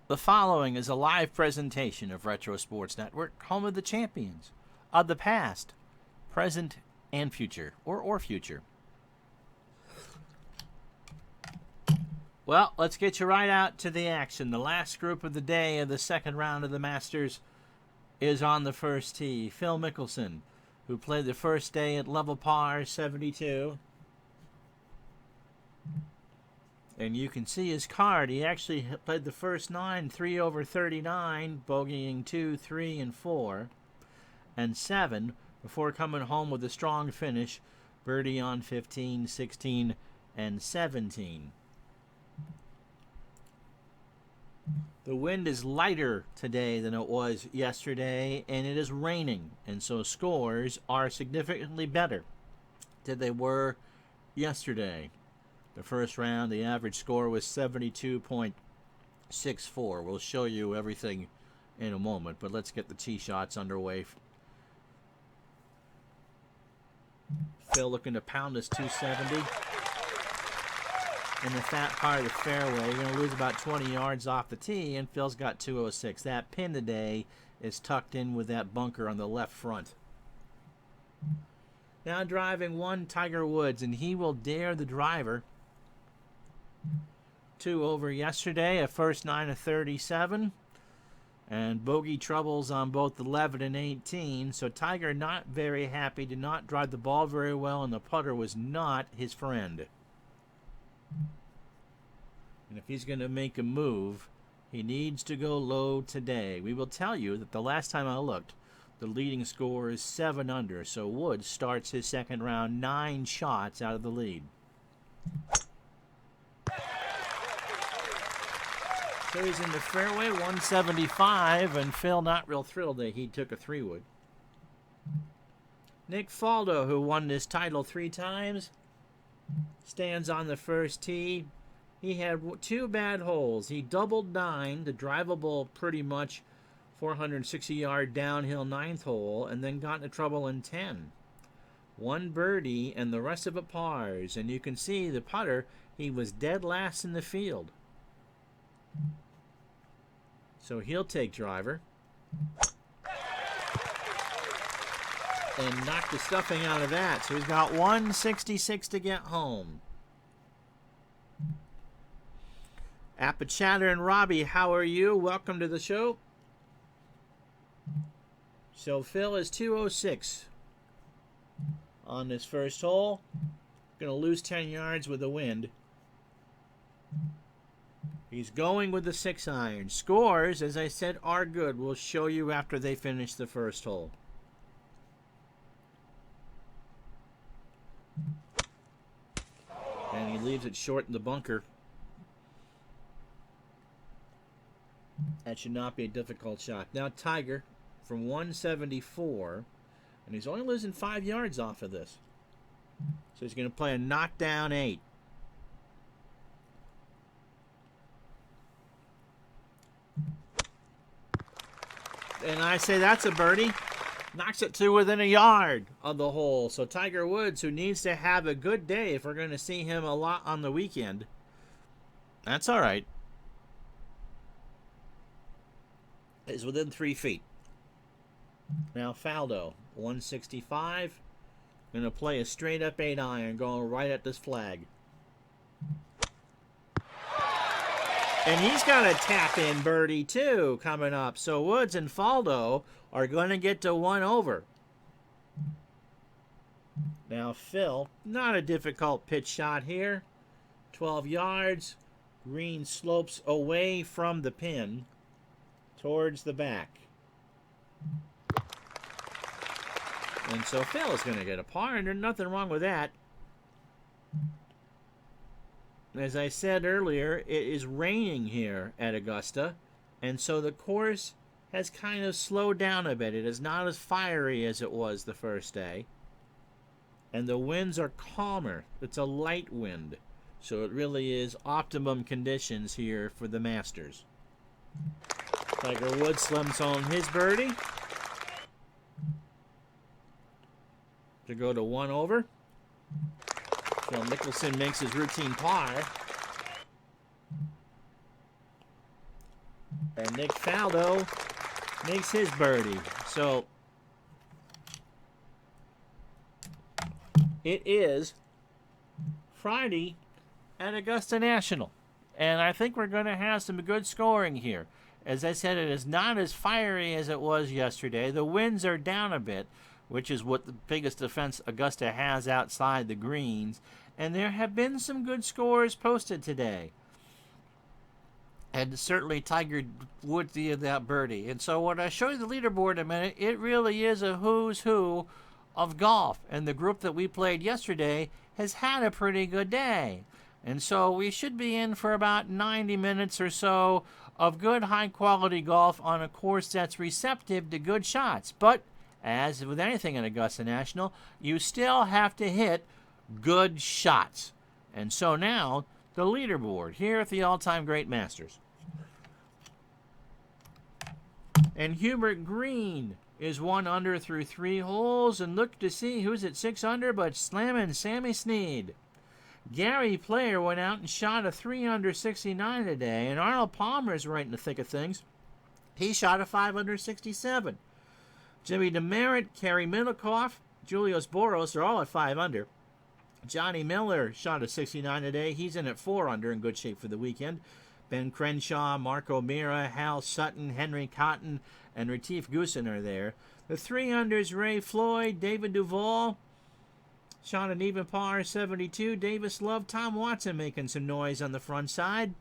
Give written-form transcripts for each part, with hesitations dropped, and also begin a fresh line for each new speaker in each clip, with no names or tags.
The following is a live presentation of Retro Sports Network, home of the champions of the past, present, and future, or future. Well, let's get you right out to the action. The last group of the day of the second round of the Masters is on the first tee. Phil Mickelson, who played the first day at level par 72. And you can see his card. He actually played the first 9, 3 over 39, bogeying 2, 3, and 4, and 7, before coming home with a strong finish, birdie on 15, 16, and 17. The wind is lighter today than it was yesterday, and it is raining, and so scores are significantly better than they were yesterday. The first round, the average score was 72.64. We'll show you everything in a moment, but let's get the tee shots underway. Phil looking to pound this 270 in the fat part of the fairway. You're going to lose about 20 yards off the tee, and Phil's got 206. That pin today is tucked in with that bunker on the left front. Now driving one, Tiger Woods, and he will dare the driver. 2 over yesterday, a first 9 of 37, and bogey troubles on both 11 and 18. So Tiger not very happy, did not drive the ball very well, and the putter was not his friend. And if he's going to make a move, he needs to go low today. We will tell you that the last time I looked, the leading score is 7 under, so Woods starts his second round 9 shots out of the lead. So he's in the fairway, 175, and Phil not real thrilled that he took a 3-wood. Nick Faldo, who won this title 3 times, stands on the first tee. He had 2 bad holes. He doubled 9, the drivable pretty much 460-yard downhill 9th hole, and then got into trouble in 10. 1 birdie and the rest of it pars, and you can see the putter, he was dead last in the field. So he'll take driver and knock the stuffing out of that. So he's got 166 to get home. Appachatter and Robbie, how are you? Welcome to the show. So Phil is 206 on this first hole. Going to lose 10 yards with the wind. He's going with the 6-iron. Scores, as I said, are good. We'll show you after they finish the first hole. And he leaves it short in the bunker. That should not be a difficult shot. Now Tiger from 174, and he's only losing 5 yards off of this. So he's going to play a knockdown 8. And I say that's a birdie. Knocks it to within a yard of the hole. So Tiger Woods, who needs to have a good day if we're going to see him a lot on the weekend, that's all right, is within 3 feet. Now Faldo, 165. Going to play a straight-up 8-iron going right at this flag. And he's got a tap-in birdie, too, coming up. So Woods and Faldo are going to get to 1 over. Now Phil, not a difficult pitch shot here. 12 yards. Green slopes away from the pin towards the back. And so Phil is going to get a par, and there's nothing wrong with that. As I said earlier, it is raining here at Augusta, and so the course has kind of slowed down a bit. It is not as fiery as it was the first day, and the winds are calmer. It's a light wind, so it really is optimum conditions here for the Masters. Tiger Woods slams on his birdie to go to 1 over. Phil Mickelson makes his routine par. And Nick Faldo makes his birdie. So it is Friday at Augusta National. And I think we're going to have some good scoring here. As I said, it is not as fiery as it was yesterday. The winds are down a bit, which is what the biggest defense Augusta has outside the greens. And there have been some good scores posted today. And certainly Tiger Woods did that birdie. And so when I show you the leaderboard in a minute, it really is a who's who of golf. And the group that we played yesterday has had a pretty good day. And so we should be in for about 90 minutes or so of good high-quality golf on a course that's receptive to good shots. But as with anything in Augusta National, you still have to hit good shots. And so now, the leaderboard here at the All-Time Great Masters. And Hubert Green is 1 under through 3 holes, and look to see who's at 6 under but slamming Sammy Snead. Gary Player went out and shot a 3 under 69 today, and Arnold Palmer's right in the thick of things. He shot a 5 under 67. Jimmy DeMerit, Kerry Middlecoff, Julius Boros are all at 5 under. Johnny Miller shot a 69 today. He's in at 4 under, in good shape for the weekend. Ben Crenshaw, Mark O'Meara, Hal Sutton, Henry Cotton, and Retief Goosen are there. The 3 unders, Ray Floyd, David Duval, shot an even par 72. Davis Love, Tom Watson making some noise on the front side.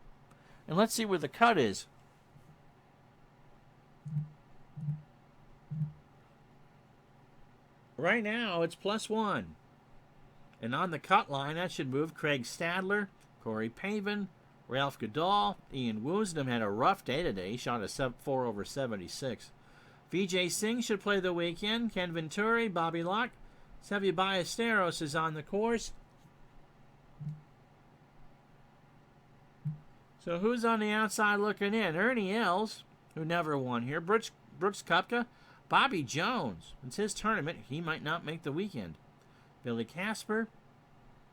And let's see where the cut is. Right now, it's +1. And on the cut line, that should move Craig Stadler, Corey Pavin, Ralph Goodall. Ian Woosnam had a rough day today. He shot a 4 over 76. Vijay Singh should play the weekend. Ken Venturi, Bobby Locke. Seve Ballesteros is on the course. So who's on the outside looking in? Ernie Els, who never won here. Brooks Koepka. Bobby Jones. It's his tournament. He might not make the weekend. Billy Casper.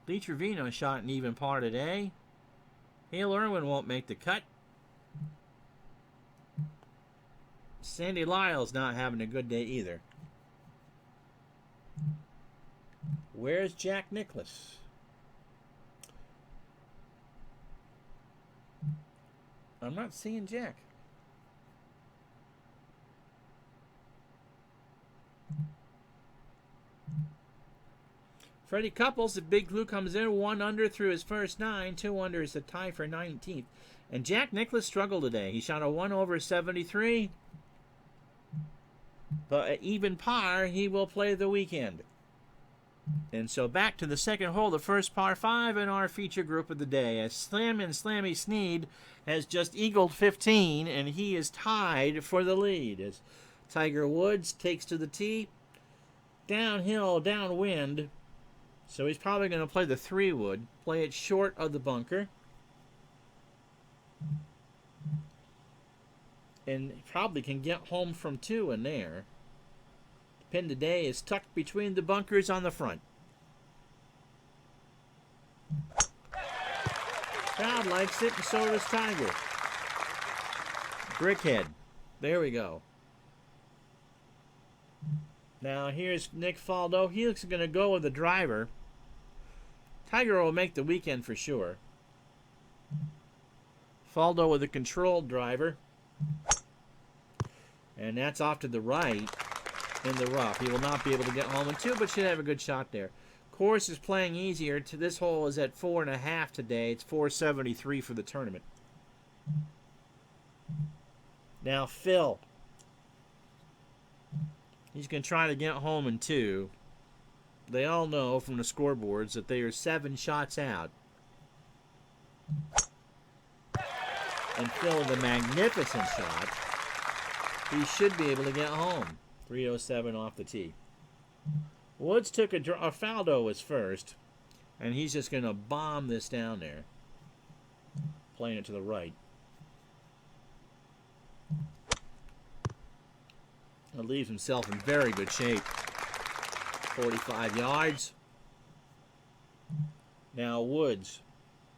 Lee Trevino shot an even par today. Hale Irwin won't make the cut. Sandy Lyle's not having a good day either. Where's Jack Nicklaus? I'm not seeing Jack. Freddie Couples, the big clue, comes in 1 under through his first 9. 2 under is a tie for 19th. And Jack Nicklaus struggled today. He shot a 1 over 73. But at even par, he will play the weekend. And so back to the second hole, the first par 5 in our feature group of the day. As Slammy Snead has just eagled 15, and he is tied for the lead. As Tiger Woods takes to the tee, downhill, downwind. So he's probably going to play the 3-wood, play it short of the bunker. And probably can get home from 2 in there. The pin today is tucked between the bunkers on the front. Crowd likes it, and so does Tiger. Brickhead. There we go. Now here's Nick Faldo. He looks going to go with the driver. Tiger will make the weekend for sure. Faldo with a controlled driver. And that's off to the right in the rough. He will not be able to get home in 2, but should have a good shot there. Course is playing easier. This hole is at 4.5 today. It's 473 for the tournament. Now Phil. He's going to try to get home in 2. They all know from the scoreboards that they are 7 shots out. And Phil with a magnificent shot. He should be able to get home. 307 off the tee. Woods took Faldo was first. And he's just going to bomb this down there. Playing it to the right. That leaves himself in very good shape. 45 yards. Now Woods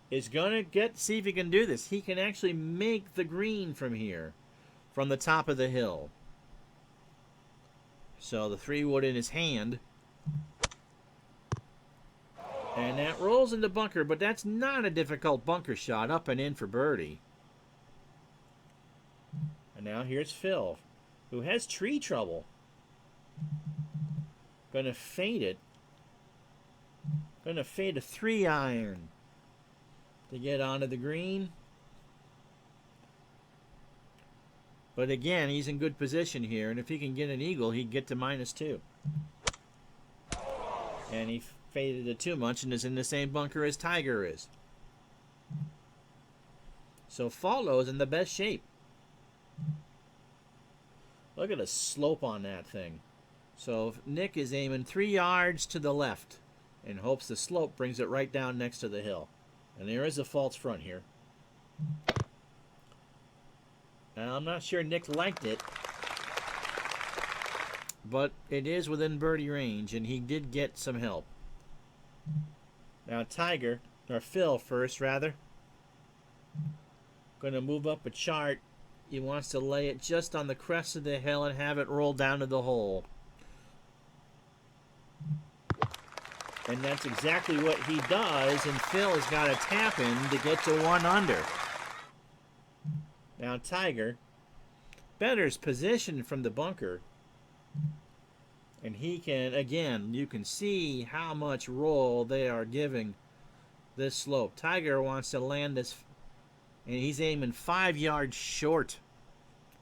is going to see if he can do this. He can actually make the green from here. from the top of the hill. So the 3-wood in his hand. And that rolls in the bunker, but that's not a difficult bunker shot. Up and in for birdie. And now here's Phil, who has tree trouble. Gonna fade it. Gonna fade a 3-iron to get onto the green. But again, he's in good position here, and if he can get an eagle, he'd get to -2. And he faded it too much and is in the same bunker as Tiger is. So Faldo's in the best shape. Look at the slope on that thing. So Nick is aiming 3 yards to the left and hopes the slope brings it right down next to the hill. And there is a false front here. Now, I'm not sure Nick liked it, but it is within birdie range, and he did get some help. Now Tiger, or Phil first rather, going to move up a chart. He wants to lay it just on the crest of the hill and have it roll down to the hole. And that's exactly what he does, and Phil has got to tap in to get to 1 under. Now Tiger betters position from the bunker, and he can, again, you can see how much roll they are giving this slope. Tiger wants to land this, and he's aiming 5 yards short.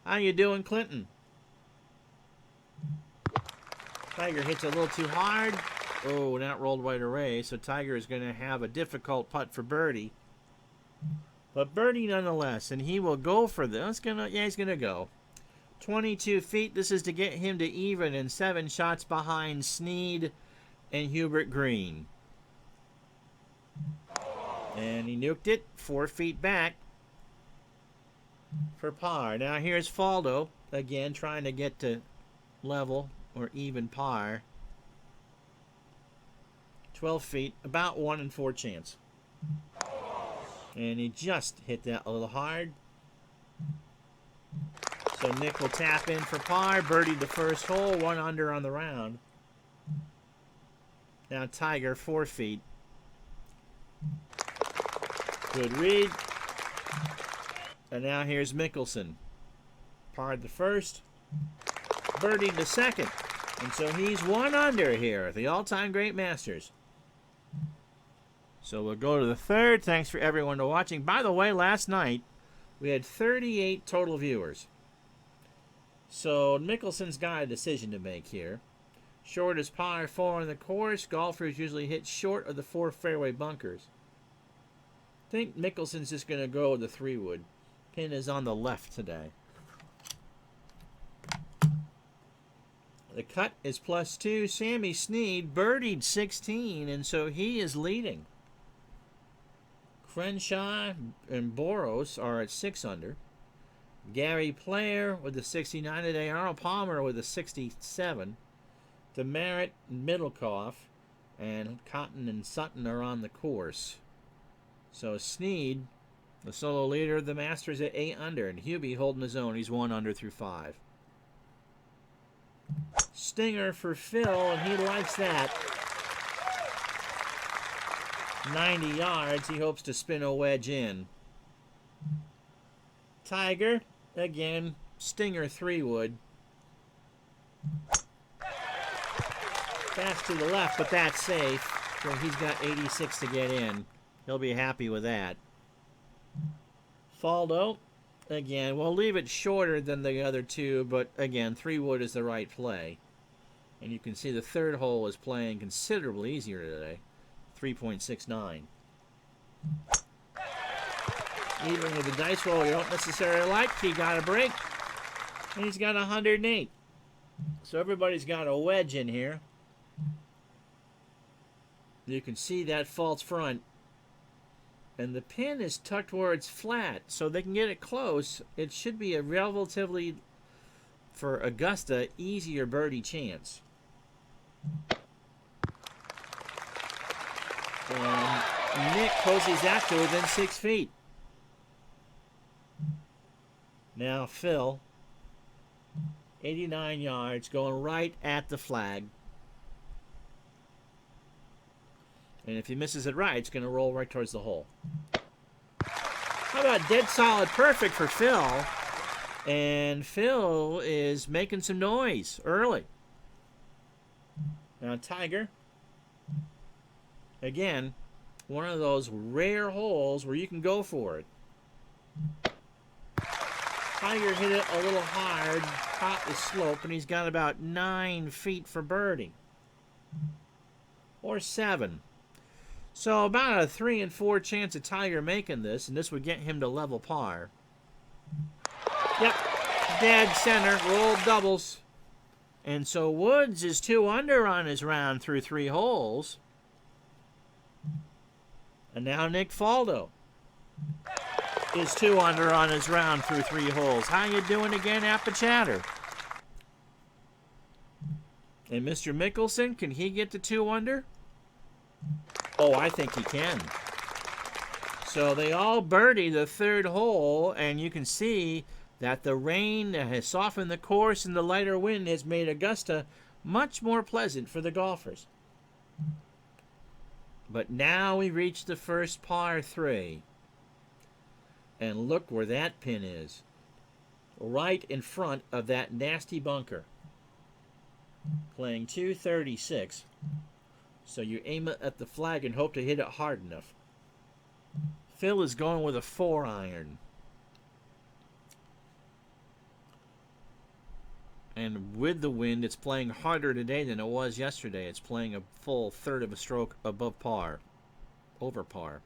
How you doing, Clinton? Tiger hits a little too hard. Oh, that rolled right away, so Tiger is going to have a difficult putt for birdie. But birdie nonetheless, and he will go for this. He's going to go. 22 feet. This is to get him to even and 7 shots behind Snead and Hubert Green. And he nuked it 4 feet back for par. Now here's Faldo, again trying to get to level or even par. 12 feet, about 1 in 4 chance. And he just hit that a little hard. So Nick will tap in for par, birdied the first hole, 1 under on the round. Now Tiger, 4 feet. Good read. And now here's Mickelson. Parred the first, birdied the second. And so he's 1 under here at the all-time great Masters. So we'll go to the third. Thanks for everyone to watching. By the way, last night we had 38 total viewers. So Mickelson's got a decision to make here. Short is par 4 on the course. Golfers usually hit short of the 4 fairway bunkers. I think Mickelson's just going to go with the 3-wood. Pin is on the left today. The cut is +2. Sammy Snead birdied 16, and so he is leading. Crenshaw and Boros are at 6 under. Gary Player with a 69 today. Arnold Palmer with a 67. DeMeritt, Middlecoff, and Cotton and Sutton are on the course. So Snead, the solo leader of the Masters, at 8 under, and Hubie holding his own. He's 1 under through 5. Stinger for Phil, and he likes that. 90 yards. He hopes to spin a wedge in. Tiger, again, Stinger 3-wood. Fast to the left, but that's safe. So he's got 86 to get in. He'll be happy with that. Faldo, again, we'll leave it shorter than the other 2, but again, 3-wood is the right play. And you can see the third hole is playing considerably easier today. 3.69. Even with the dice roll you don't necessarily like, he got a break. And he's got 108. So everybody's got a wedge in here. You can see that false front. And the pin is tucked where it's flat, so they can get it close. It should be a relatively, for Augusta, easier birdie chance. And Nick cozies that to within 6 feet. Now Phil 89 yards, going right at the flag. And if he misses it right, it's going to roll right towards the hole. How about dead solid perfect for Phil? And Phil is making some noise early. Now Tiger, again, one of those rare holes where you can go for it. Tiger hit it a little hard, caught the slope, and he's got about 9 feet for birdie. Or 7. So about a 3 in 4 chance of Tiger making this, and this would get him to level par. Yep, dead center, rolled doubles. And so Woods is 2 under on his round through 3 holes. And now Nick Faldo is 2 under on his round through 3 holes. How you doing again, Appachatter? And Mr. Mickelson, can he get to 2 under? Oh, I think he can. So they all birdie the 3rd hole, and you can see that the rain has softened the course and the lighter wind has made Augusta much more pleasant for the golfers. But now we reach the first par 3. And look where that pin is. Right in front of that nasty bunker. Playing 236. So you aim it at the flag and hope to hit it hard enough. Phil is going with a 4-iron. And with the wind, it's playing harder today than it was yesterday. It's playing a full 1/3 of a stroke above par. Over par.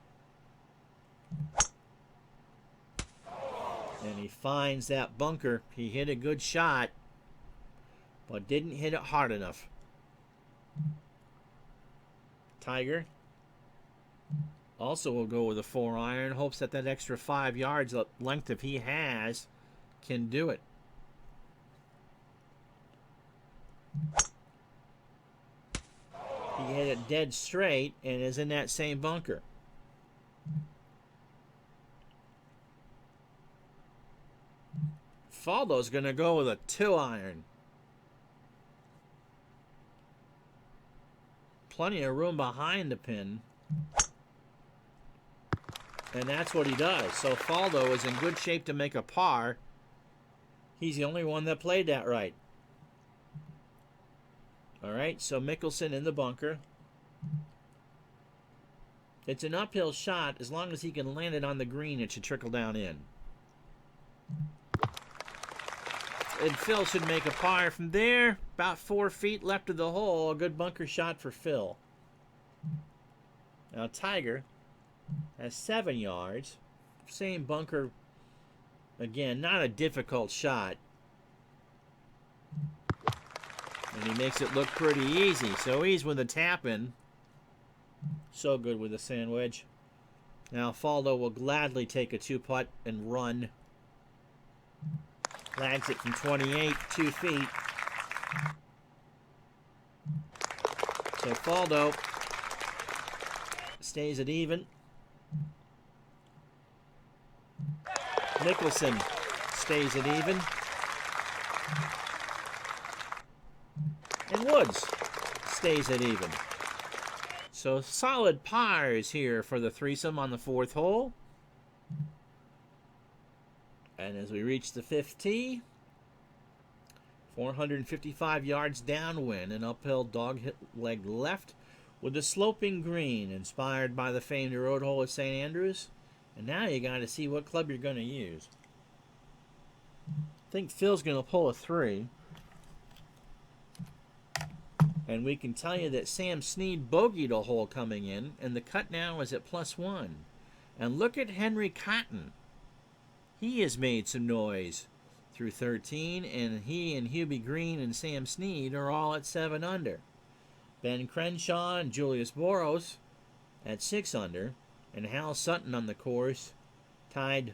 And he finds that bunker. He hit a good shot, but didn't hit it hard enough. Tiger also will go with a 4-iron. Hopes that that extra 5 yards of length if he has can do it. He hit it dead straight and is in that same bunker. Faldo's going to go with a 2-iron. Plenty of room behind the pin. And that's what he does. So Faldo is in good shape to make a par. He's the only one that played that right. All right, so Mickelson in the bunker. It's an uphill shot. As long as he can land it on the green, it should trickle down in. And Phil should make a par from there. About 4 feet left of the hole. A good bunker shot for Phil. Now Tiger has 7 yards. Same bunker. Again, not a difficult shot. And he makes it look pretty easy. So he's with a tap-in. So good with the sand wedge. Now Faldo will gladly take a 2-putt and run. Flags it from 28, 2 feet. So Faldo stays it even. Mickelson stays it even. And Woods stays it even. So solid pars here for the threesome on the 4th hole. And as we reach the 5th tee, 455 yards downwind, an uphill dog leg left with a sloping green inspired by the famed road hole at St. Andrews. And now you got to see what club you're going to use. I think Phil's going to pull a 3. And we can tell you that Sam Snead bogeyed a hole coming in, and the cut now is at +1. And look at Henry Cotton. He has made some noise through 13, and he and Hubie Green and Sam Snead are all at 7 under. Ben Crenshaw and Julius Boros at 6 under, and Hal Sutton on the course tied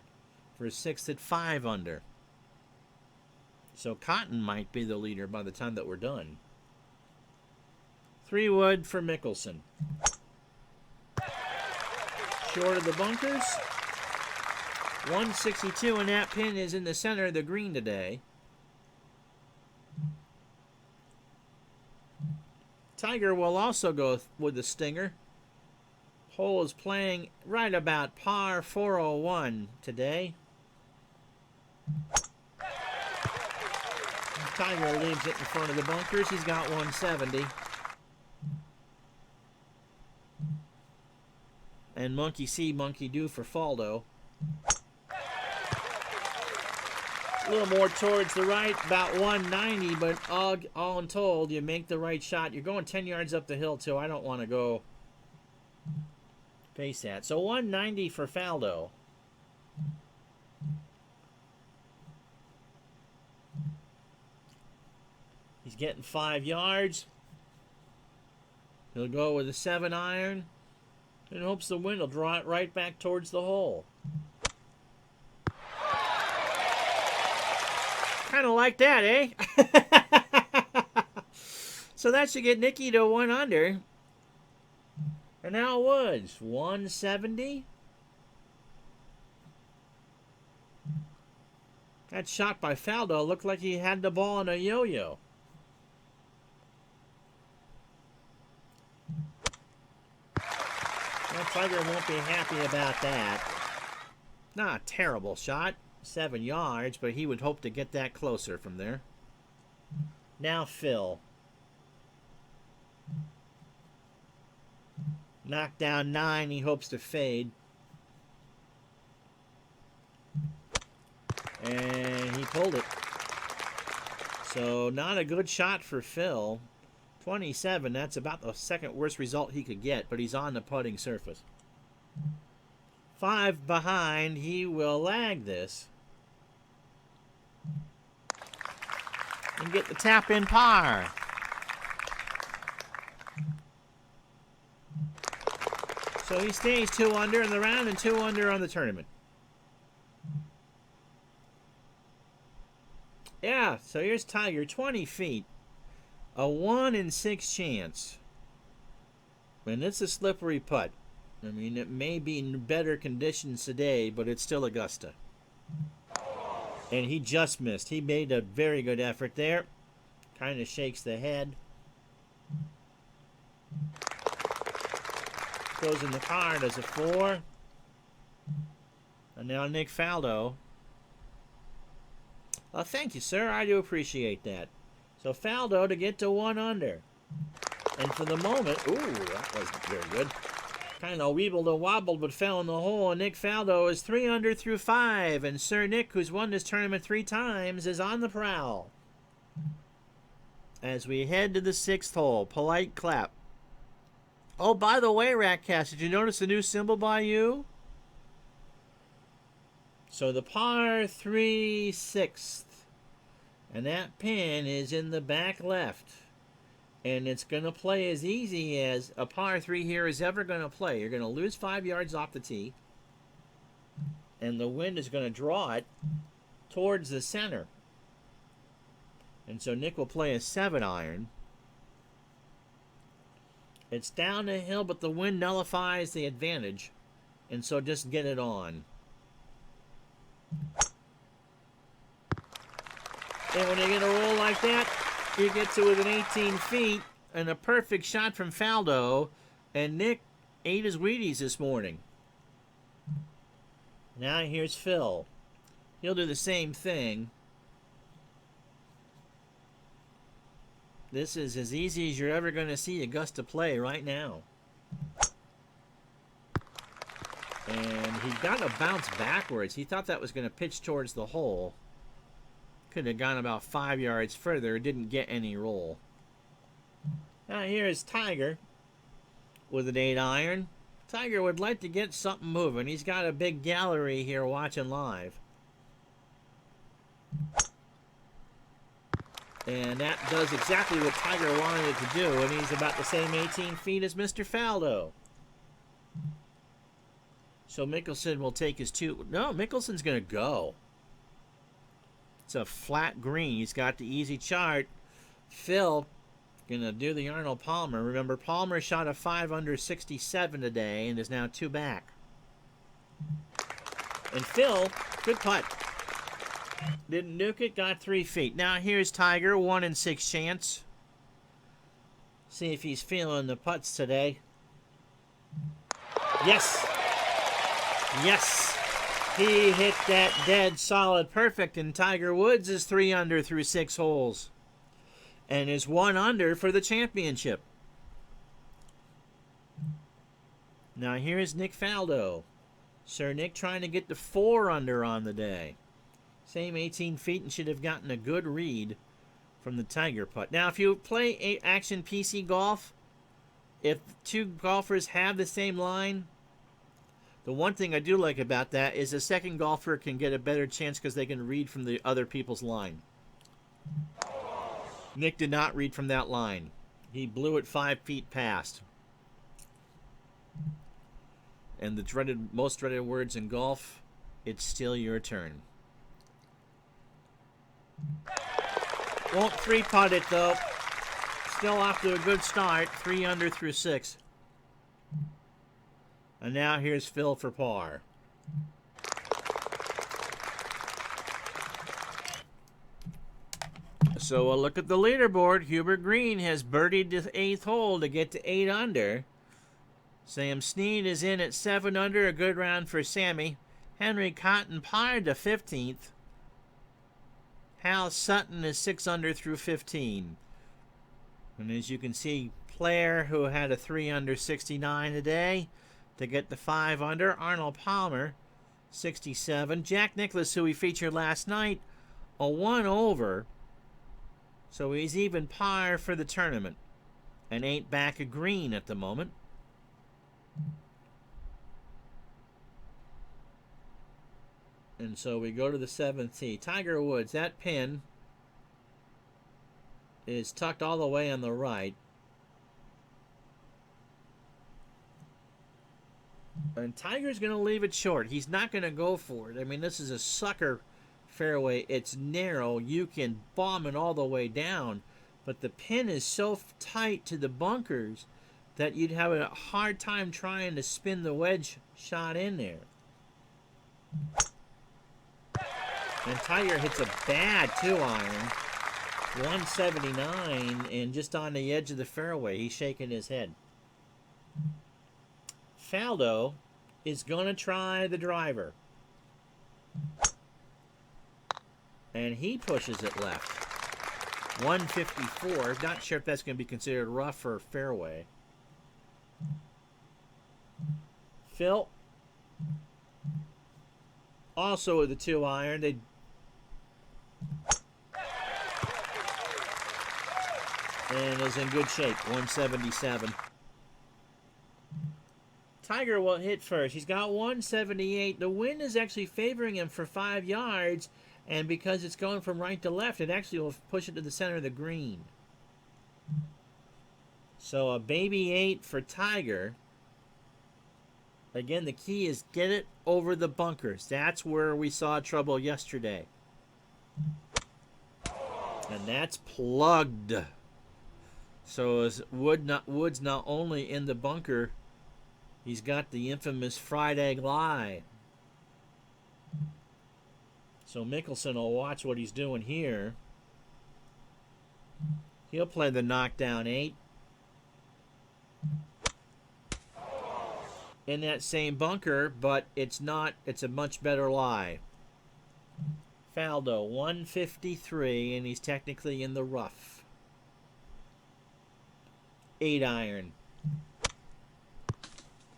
for 6th at 5 under. So Cotton might be the leader by the time that we're done. 3 wood for Mickelson. Short of the bunkers. 162, and that pin is in the center of the green today. Tiger will also go with the stinger. Hole is playing right about par 401 today. Tiger leaves it in front of the bunkers. He's got 170. And monkey see, monkey do for Faldo. A little more towards the right, about 190, but all in told, you make the right shot. You're going 10 yards up the hill, too. I don't want to go face that. So 190 for Faldo. He's getting 5 yards. He'll go with a 7-iron and hopes the wind will draw it right back towards the hole. Kind of like that, eh? So that should get Nicky to 1 under. And now Woods, 170. That shot by Faldo looked like he had the ball in a yo-yo. Well, Tiger won't be happy about that. Not a terrible shot. 7 yards, but he would hope to get that closer from there. Now Phil. Knocked down 9. He hopes to fade. And he pulled it. So not a good shot for Phil. 27, that's about the second worst result he could get, but he's on the putting surface. 5 behind, he will lag this. And get the tap in par. So he stays 2 under in the round and 2 under on the tournament. Yeah, so here's Tiger, 20 feet. A 1 in 6 chance. And it's a slippery putt. I mean, it may be in better conditions today, but it's still Augusta. And he just missed. He made a very good effort there. Kind of shakes the head. Goes in the car, does a 4. And now Nick Faldo. Oh, thank you, sir. I do appreciate that. So Faldo to get to 1 under. And for the moment, ooh, that wasn't very good. Kind of weebled and wobbled, but fell in the hole. And Nick Faldo is 3 under through 5. And Sir Nick, who's won this tournament 3 times, is on the prowl. As we head to the 6th hole, polite clap. Oh, by the way, Ratcast, did you notice the new symbol by you? So the par 3 6th. And that pin is in the back left. And it's going to play as easy as a par 3 here is ever going to play. You're going to lose 5 yards off the tee. And the wind is going to draw it towards the center. And so Nick will play a 7-iron. It's down the hill, but the wind nullifies the advantage. And so just get it on. And when you get a roll like that, you get to within 18 feet, and a perfect shot from Faldo, and Nick ate his Wheaties this morning. Now here's Phil. He'll do the same thing. This is as easy as you're ever going to see Augusta play right now. And he got a bounce backwards. He thought that was going to pitch towards the hole. Could have gone about 5 yards further. Didn't get any roll. Now here's Tiger with an 8-iron. Tiger would like to get something moving. He's got a big gallery here watching live. And that does exactly what Tiger wanted it to do. And he's about the same 18 feet as Mr. Faldo. So Mickelson will take his 2. No, Mickelson's going to go. It's a flat green. He's got the easy chart. Phil going to do the Arnold Palmer. Remember, Palmer shot a 5 under 67 today and is now 2 back. And Phil, good putt. Didn't nuke it, got 3 feet. Now here's Tiger, 1 in 6 chance. See if he's feeling the putts today. Yes! Yes! He hit that dead solid perfect, and Tiger Woods is 3 under through 6 holes. And is 1 under for the championship. Now here's Nick Faldo. Sir Nick trying to get the 4 under on the day. Same 18 feet and should have gotten a good read from the Tiger putt. Now if you play Action PC Golf, if 2 golfers have the same line, the one thing I do like about that is the second golfer can get a better chance because they can read from the other people's line. Nick did not read from that line. He blew it 5 feet past. And the most dreaded words in golf, it's still your turn. Won't 3-putt it though. Still off to a good start. 3 under through 6. And now here's Phil for par. So a look at the leaderboard. Hubert Green has birdied the 8th hole to get to 8 under. Sam Snead is in at 7 under, a good round for Sammy. Henry Cotton parred to 15th. Hal Sutton is 6 under through 15. And as you can see, Player, who had a 3 under 69 today, to get the 5 under. Arnold Palmer, 67. Jack Nicklaus, who we featured last night, a 1 over. So he's even par for the tournament. And 8 back of Green at the moment. And so we go to the 7th tee. Tiger Woods, that pin is tucked all the way on the right. And Tiger's going to leave it short. He's not going to go for it. I mean, this is a sucker fairway. It's narrow. You can bomb it all the way down. But the pin is so tight to the bunkers that you'd have a hard time trying to spin the wedge shot in there. And Tiger hits a bad 2-iron, 179, and just on the edge of the fairway. He's shaking his head. Faldo is going to try the driver. And he pushes it left. 154. Not sure if that's going to be considered rough or fairway. Phil, also with the 2-iron, and is in good shape, 177. Tiger will hit first. He's got 178. The wind is actually favoring him for 5 yards, and because it's going from right to left, it actually will push it to the center of the green. So a baby 8 for Tiger. Again, the key is get it over the bunkers. That's where we saw trouble yesterday. And that's plugged. So as Woods not only in the bunker, he's got the infamous fried egg lie. So Mickelson will watch what he's doing here. He'll play the knockdown 8. In that same bunker, but it's a much better lie. Faldo, 153, and he's technically in the rough. 8-iron.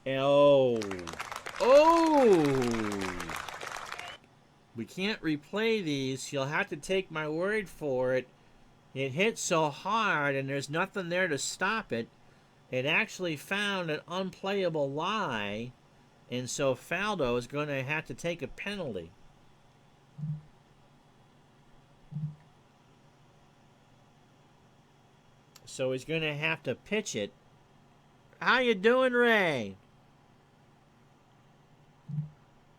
Oh. We can't replay these. You'll have to take my word for it. It hit so hard, and there's nothing there to stop it. It actually found an unplayable lie, and so Faldo is going to have to take a penalty. So he's going to have to pitch it. How you doing, Ray?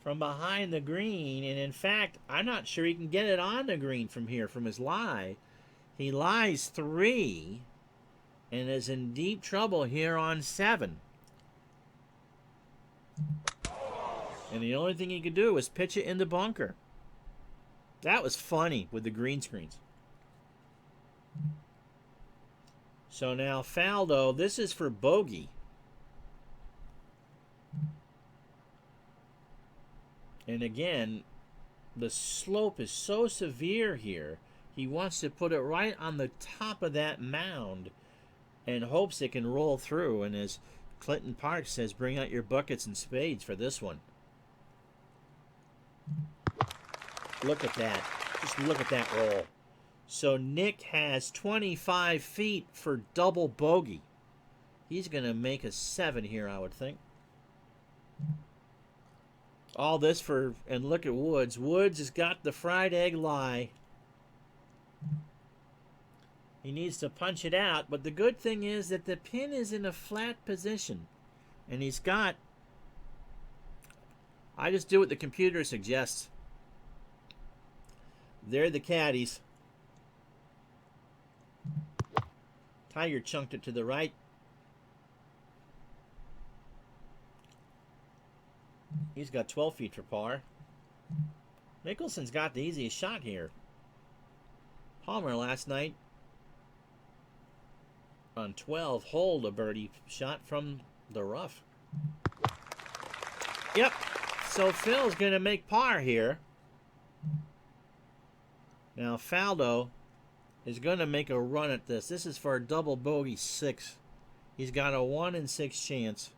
From behind the green, and in fact, I'm not sure he can get it on the green from here, from his lie. He lies 3, and is in deep trouble here on 7. And the only thing he could do was pitch it in the bunker. That was funny with the green screens. So now Faldo, this is for bogey. And again, the slope is so severe here. He wants to put it right on the top of that mound and hopes it can roll through. And as Clinton Park says, bring out your buckets and spades for this one. Look at that. Just look at that roll. So Nick has 25 feet for double bogey. He's going to make a 7 here, I would think. All this for, and look at Woods. Woods has got the fried egg lie. He needs to punch it out, but the good thing is that the pin is in a flat position. And he's got, I just do what the computer suggests. They're the caddies. Tiger chunked it to the right. He's got 12 feet for par. Mickelson's got the easiest shot here. Palmer last night on 12 holed a birdie shot from the rough. Yep. So Phil's going to make par here. Now Faldo is going to make a run at this. This is for a double bogey 6. He's got a 1 in 6 chance.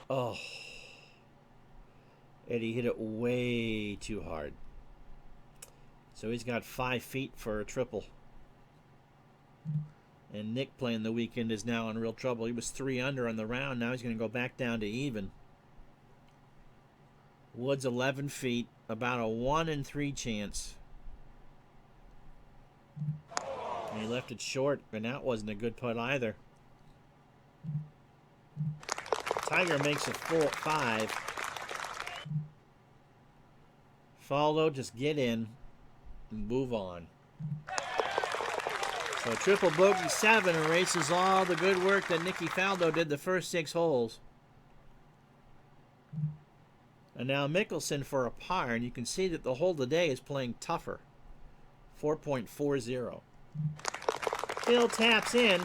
Oh. Eddie hit it way too hard. So he's got 5 feet for a triple. And Nick playing the weekend is now in real trouble. He was 3 under on the round. Now he's going to go back down to even. Woods 11 feet. About a 1 in 3 chance. And he left it short. And that wasn't a good putt either. Tiger makes a 5. Faldo, just get in and move on. So triple bogey 7 erases all the good work that Nicky Faldo did the first 6 holes. And now Mickelson for a par, and you can see that the hole today is playing tougher. 4.40. Phil taps in.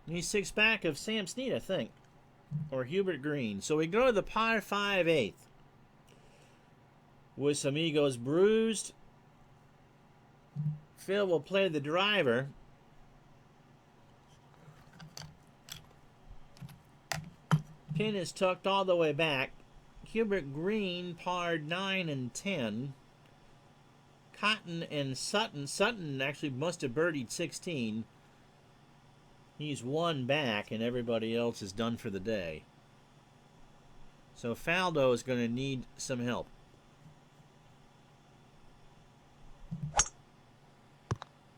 He's 6 back of Sam Snead, I think. Or Hubert Green. So we go to the par 5 8th. With some egos bruised. Phil will play the driver. Pin is tucked all the way back. Hubert Green parred 9 and 10. Cotton and Sutton. Sutton actually must have birdied 16. He's 1 back, and everybody else is done for the day. So Faldo is going to need some help.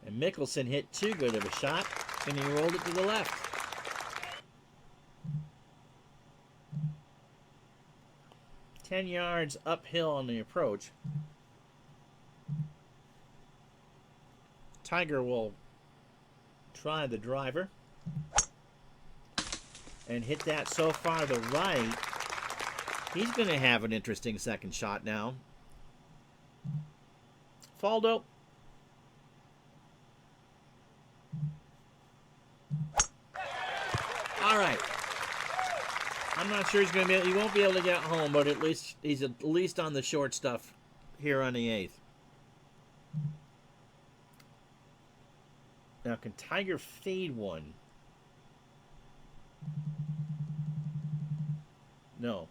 And Mickelson hit too good of a shot, and he rolled it to the left. Ten yards uphill on the approach. Tiger will try the driver. And hit that so far to the right. He's going to have an interesting second shot now. Faldo. All right. I'm not sure he's going to be. He won't be able to get home, but at least he's at least on the short stuff here on the 8th. Now, can Tiger fade one? No.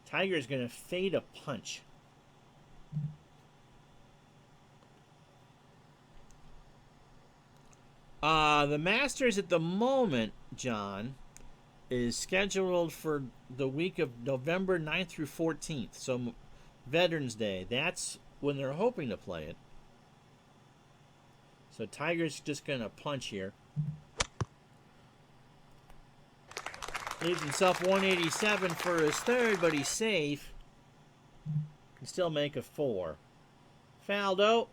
Tiger's going to fade a punch. The Masters at the moment, John, is scheduled for the week of November 9th through 14th. So Veterans Day. That's when they're hoping to play it. So Tiger's just going to punch here. Leaves himself 187 for his third, but he's safe. Can still make a 4. Faldo.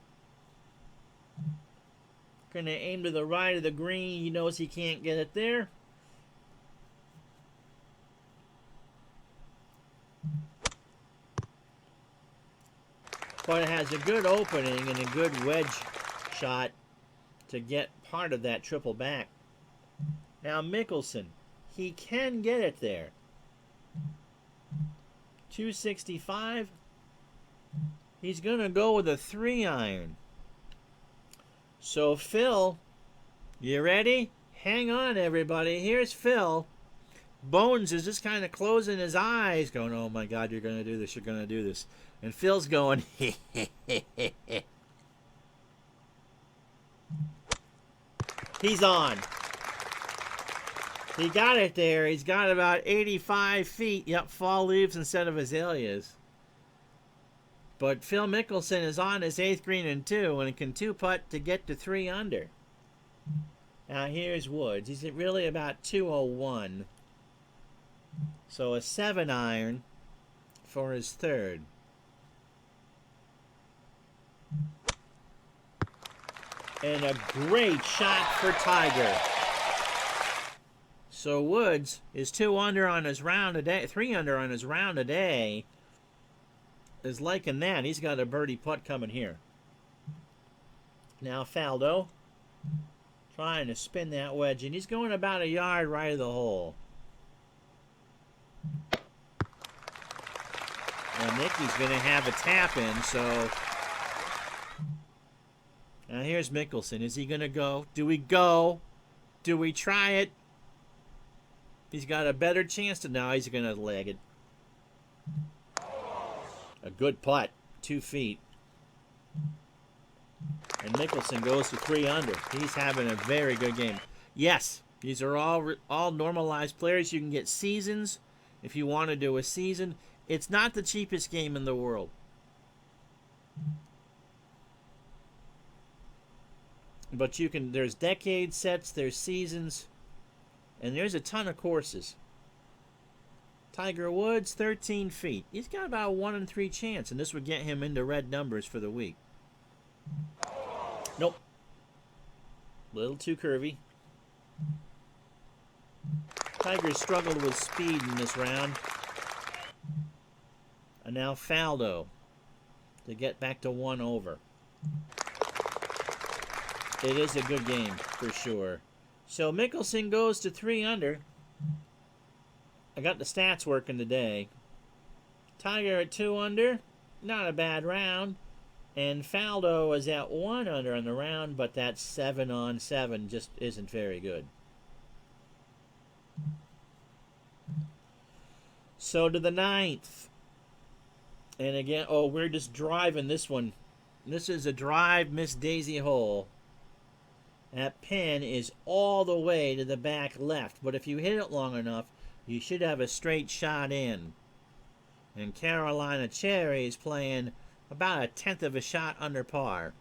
Going to aim to the right of the green. He knows he can't get it there. But it has a good opening and a good wedge shot to get part of that triple back. Now Mickelson, he can get it there. 265. He's going to go with a 3-iron. So Phil, you ready? Hang on, everybody. Here's Phil. Bones is just kind of closing his eyes, going, oh my God, you're going to do this, you're going to do this. And Phil's going, he's on. He got it there. He's got about 85 feet. Yep, fall leaves instead of azaleas. But Phil Mickelson is on his 8th green and 2, and can 2-putt to get to 3 under. Now here's Woods. He's at really about 201. So a 7-iron for his third. And a great shot for Tiger. So Woods is 2 under on his round a day, 3 under on his round a day. Is liking that. He's got a birdie putt coming here. Now Faldo trying to spin that wedge, and he's going about a yard right of the hole. And Nicky's going to have a tap in, so now here's Mickelson. Is he going to go? Do we go? Do we try it? He's got a better chance to now. He's going to leg it. A good putt, 2 feet. And Mickelson goes to 3 under. He's having a very good game. Yes, these are all normalized players. You can get seasons if you want to do a season. It's not the cheapest game in the world. But you can, there's decade sets, there's seasons, and there's a ton of courses. Tiger Woods, 13 feet. He's got about a 1 in 3 chance, and this would get him into red numbers for the week. Nope. A little too curvy. Tiger struggled with speed in this round. And now Faldo to get back to 1 over. It is a good game for sure. So Mickelson goes to 3 under. I got the stats working today. Tiger at 2 under. Not a bad round. And Faldo is at 1 under on the round, but that 7 on 7 just isn't very good. So to the 9th. And again, oh, we're just driving this one. This is a drive Miss Daisy hole. That pin is all the way to the back left. But if you hit it long enough, you should have a straight shot in. And Carolina Cherry is playing about a 1/10 of a shot under par.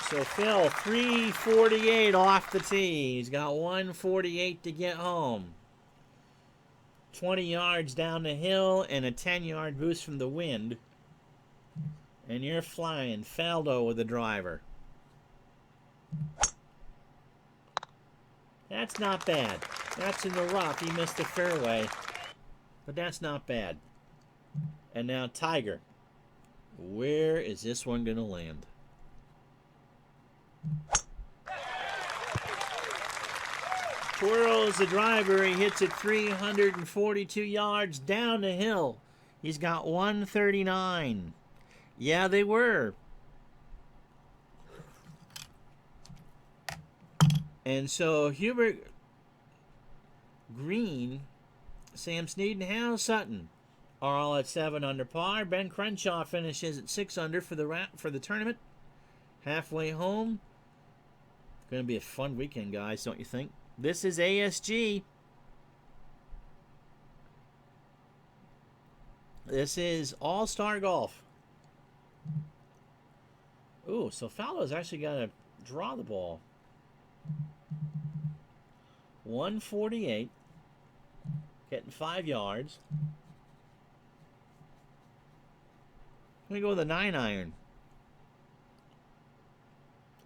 So Phil, 348 off the tee. He's got 148 to get home. 20 yards down the hill and a 10-yard boost from the wind. And you're flying. Faldo with the driver. That's not bad. That's in the rough. He missed the fairway. But that's not bad. And now Tiger. Where is this one going to land? Twirls the driver. He hits it 342 yards down the hill. He's got 139. Yeah, they were. And so Hubert Green, Sam Snead, and Hal Sutton are all at 7 under par. Ben Crenshaw finishes at 6 under for the tournament. Halfway home. Going to be a fun weekend, guys, don't you think? This is ASG. This is All-Star Golf. Ooh, so Faldo's actually got a draw the ball. 148. Getting 5 yards. I'm going to go with a 9-iron.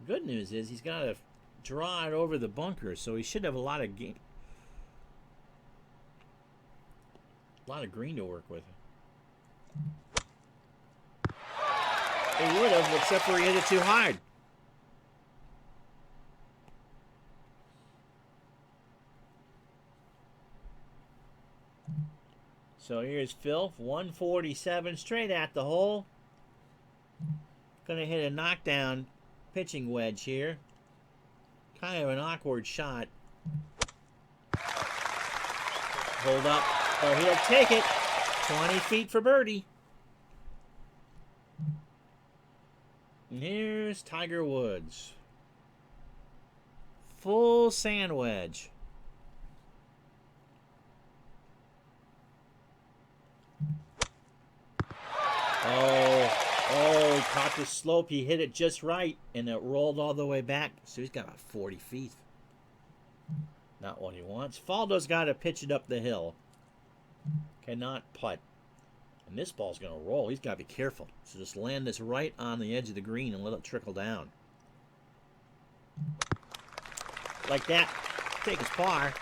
Good news is he's got to draw it over the bunker, so he should have a lot of green to work with. He would have, except for he hit it too hard. So here's Phil, 147, straight at the hole. Gonna hit a knockdown pitching wedge here. Kind of an awkward shot. Hold up. Oh, he'll take it. 20 feet for birdie. And here's Tiger Woods. Full sand wedge. Oh, caught the slope. He hit it just right, and it rolled all the way back. So he's got about 40 feet. Not what he wants. Faldo's got to pitch it up the hill. Cannot putt. And this ball's going to roll. He's got to be careful. So just land this right on the edge of the green and let it trickle down. Like that. Take his par.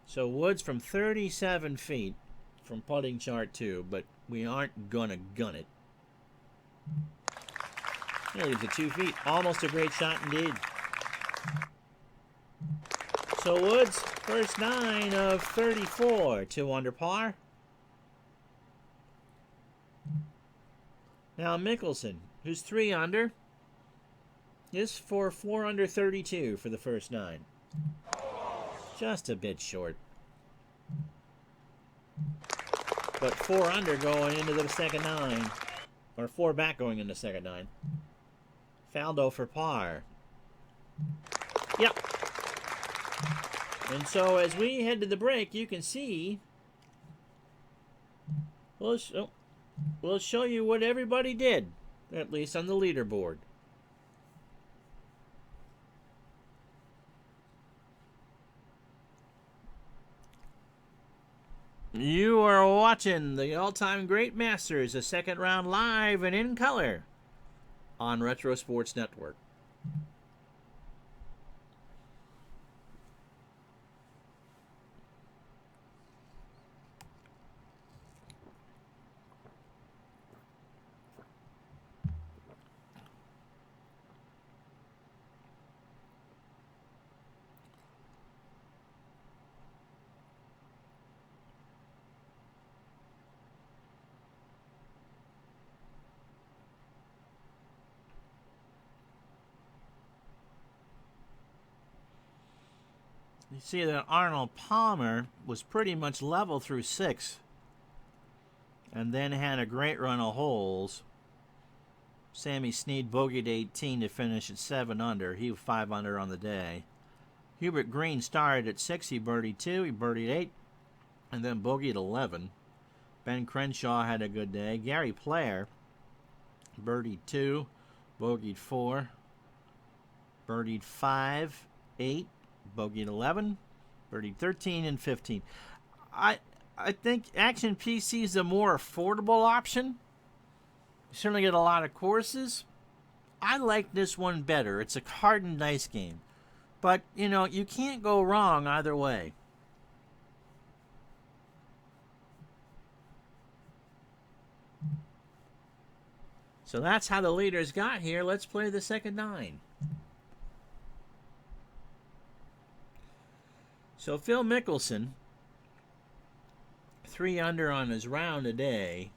So Woods from 37 feet from putting chart 2, but we aren't going to gun it. He leaves it 2 feet. Almost a great shot indeed. So Woods, first 9 of 34, 2 under par. Now Mickelson, who's 3 under, is for 4 under 32 for the first 9. Just a bit short. But 4 under going into the second 9. Or 4 back going into the second 9. Faldo for par. Yep. And so as we head to the break, you can see we'll show you what everybody did, at least on the leaderboard. You are watching the all-time great Masters, the second round live and in color on Retro Sports Network. You see that Arnold Palmer was pretty much level through 6 and then had a great run of holes. Sammy Snead bogeyed 18 to finish at 7 under. He was 5 under on the day. Hubert Green started at 6. He birdied 2. He birdied 8 and then bogeyed 11. Ben Crenshaw had a good day. Gary Player birdied 2, bogeyed 4, birdied 5, 8. Bogeyed 11, birdied 13 and 15. I think Action PC is a more affordable option. You certainly get a lot of courses. I like this one better. It's a card and dice game. But, you know, you can't go wrong either way. So that's how the leaders got here. Let's play the second 9. So Phil Mickelson, 3 under on his round today.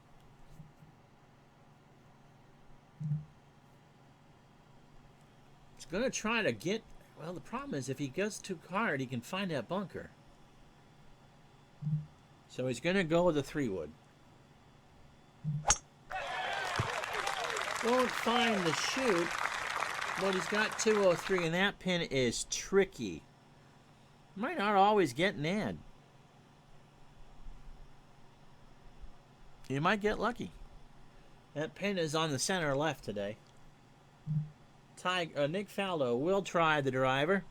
He's going to try to get, well, the problem is if he goes too hard, he can find that bunker. So he's going to go with a 3-wood. Won't find the shoot, but he's got 203, and that pin is tricky. Might not always get an ad. You might get lucky. That pin is on the center left today. Nick Faldo will try the driver.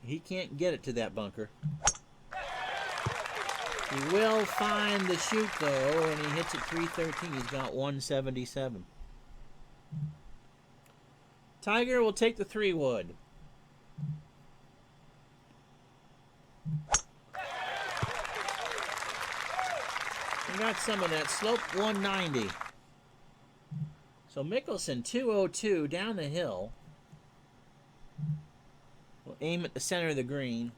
He can't get it to that bunker. He will find the chute, though, and he hits it 313. He's got 177. Tiger will take the 3-wood. He got some of that slope, 190. So Mickelson, 202 down the hill. Will aim at the center of the green.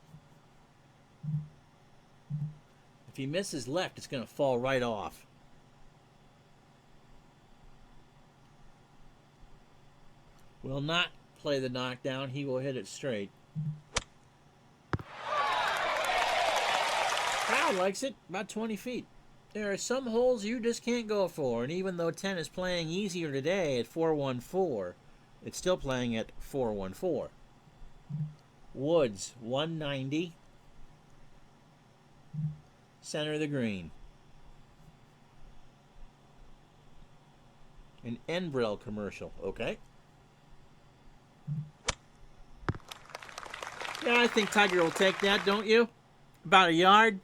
If he misses left, it's going to fall right off. Will not play the knockdown. He will hit it straight. Crowd likes it. About 20 feet. There are some holes you just can't go for, and even though 10 is playing easier today at 414, it's still playing at 414. Woods, 190. Center of the green. An Enbrel commercial, okay. Yeah, I think Tiger will take that, don't you? About a yard.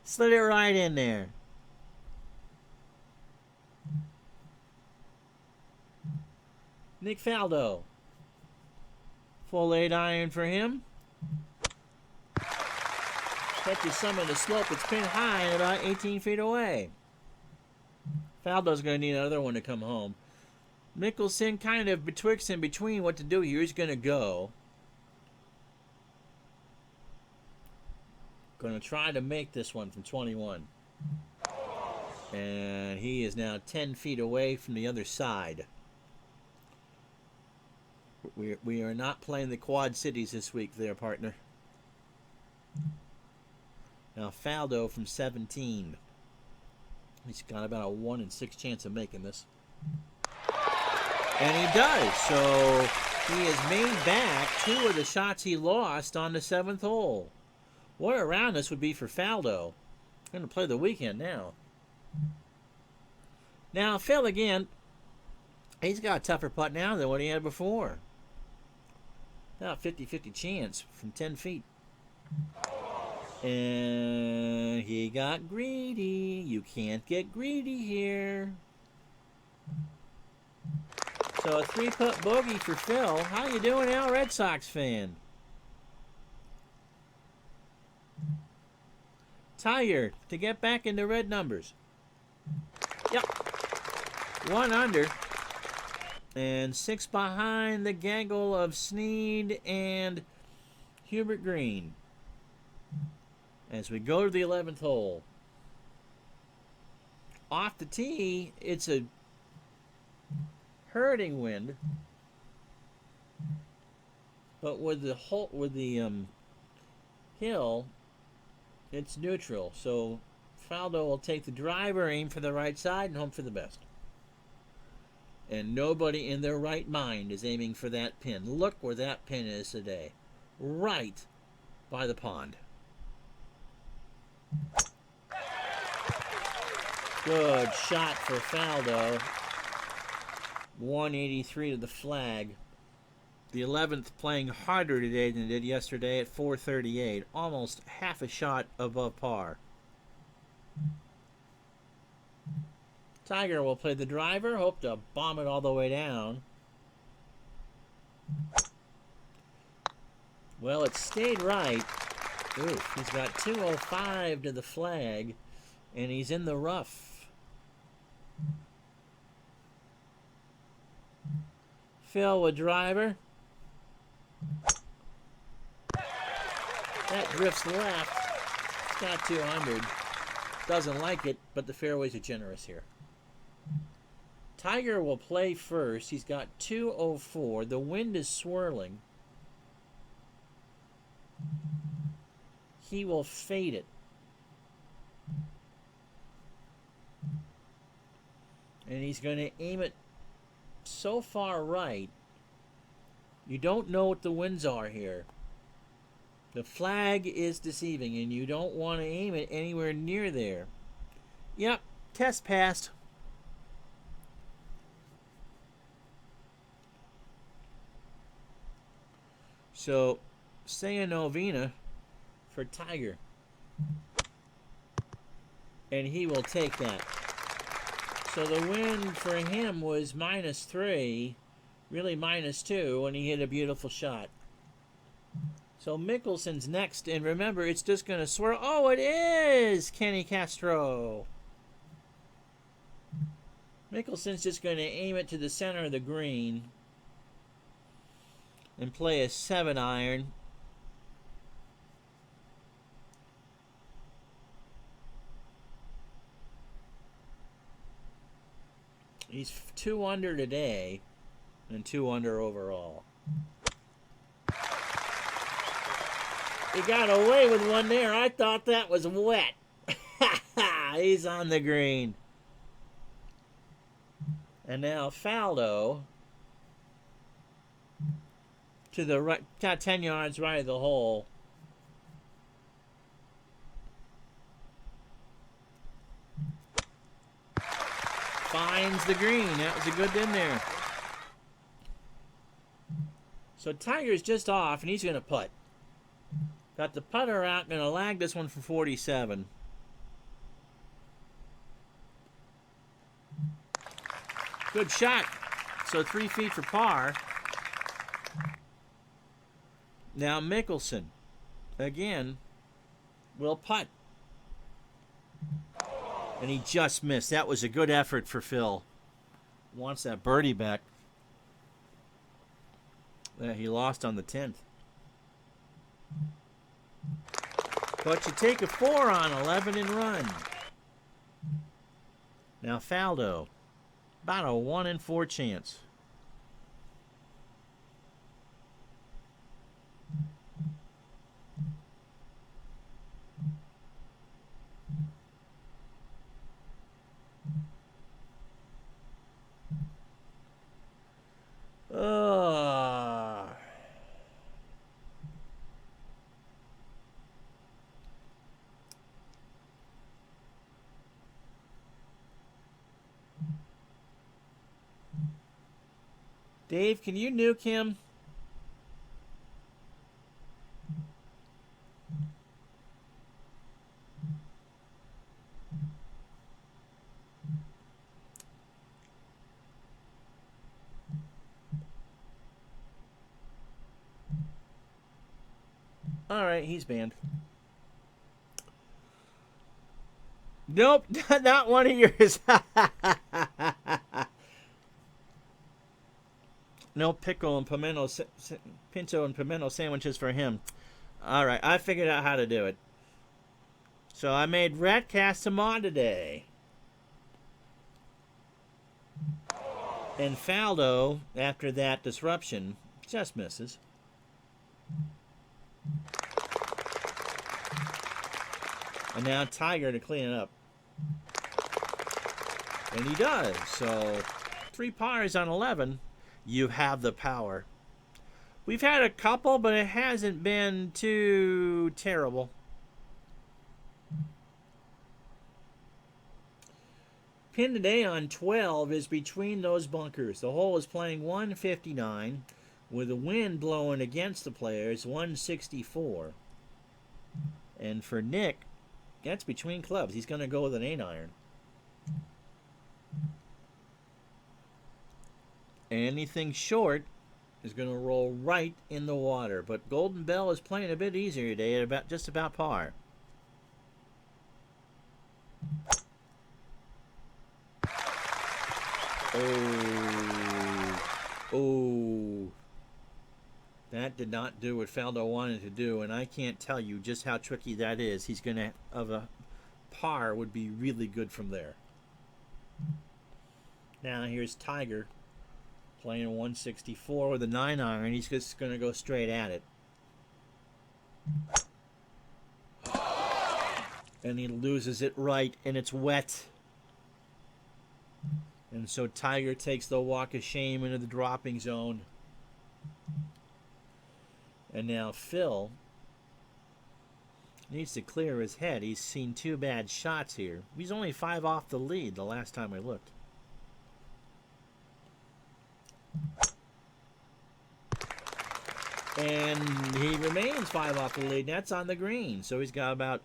Slid it right in there. Nick Faldo. Full 8 iron for him. Catches some of the slope. It's pinned high and about 18 feet away. Faldo's going to need another one to come home. Mickelson kind of betwixt and between what to do here. He's going to go. Going to try to make this one from 21. And he is now 10 feet away from the other side. We are not playing the Quad Cities this week there, partner. Now Faldo from 17. He's got about a 1 in 6 chance of making this. And he does. So he has made back 2 of the shots he lost on the 7th hole. What a round this would be for Faldo. Going to play the weekend now. Now, Phil again, he's got a tougher putt now than what he had before. About 50-50 chance from 10 feet. And he got greedy. You can't get greedy here. So a 3-putt bogey for Phil. How you doing now, Red Sox fan? Tiger to get back into red numbers. Yep. 1 under. And 6 behind the gaggle of Snead and Hubert Green. As we go to the 11th hole. Off the tee, it's a hurting wind. But with the hill, it's neutral. So Faldo will take the driver, aim for the right side, and hope for the best. And nobody in their right mind is aiming for that pin. Look where that pin is today. Right by the pond. Good shot for Faldo. 183 to the flag. The 11th playing harder today than it did yesterday at 438. Almost half a shot above par. Tiger will play the driver. Hope to bomb it all the way down. Well, it stayed right. Oof, he's got 205 to the flag. And he's in the rough. Phil with driver. That drifts left. It's got 200. Doesn't like it, but the fairways are generous here. Tiger will play first. He's got 204. The wind is swirling. He will fade it. And he's going to aim it so far right. You don't know what the winds are here. The flag is deceiving, and you don't want to aim it anywhere near there. Yep, test passed. So, say a novena for Tiger. And he will take that. So the win for him was -3, really -2, when he hit a beautiful shot. So Mickelson's next, and remember, it's just going to swirl. Oh, it is Kenny Castro. Mickelson's just going to aim it to the center of the green and play a 7-iron. He's 2 under today and 2 under overall. He got away with one there. I thought that was wet. He's on the green. And now Faldo to the right, got 10 yards right of the hole. Finds the green. That was a good in there. So Tiger's just off, and he's going to putt. Got the putter out, going to lag this one for 47. Good shot. So 3 feet for par. Now Mickelson, again, will putt. And he just missed. That was a good effort for Phil. Wants that birdie back that he lost on the 10th. But you take a 4 on 11 and run. Now Faldo, about a 1 in 4 chance. Dave, can you nuke him? All right, he's banned. Nope, not one of yours. No pickle and pinto and pimento sandwiches for him. All right, I figured out how to do it. So I made Ratcast him on today. And Faldo, after that disruption, just misses. And now Tiger to clean it up. And he does. So 3 pars on 11. You have the power. We've had a couple, but it hasn't been too terrible. Pin today on 12 is between those bunkers. The hole is playing 159 with the wind blowing against the players, 164. And for Nick, that's between clubs. He's going to go with an 8-iron. Anything short is going to roll right in the water. But Golden Bell is playing a bit easier today at just about par. Oh. That did not do what Faldo wanted to do, and I can't tell you just how tricky that is. He's going to have a par would be really good from there. Now here's Tiger playing 164 with a 9-iron. He's just going to go straight at it. And he loses it right, and it's wet. And so Tiger takes the walk of shame into the dropping zone. And now Phil needs to clear his head. He's seen 2 bad shots here. He's only 5 off the lead the last time I looked. And he remains 5 off the lead. That's on the green. So he's got about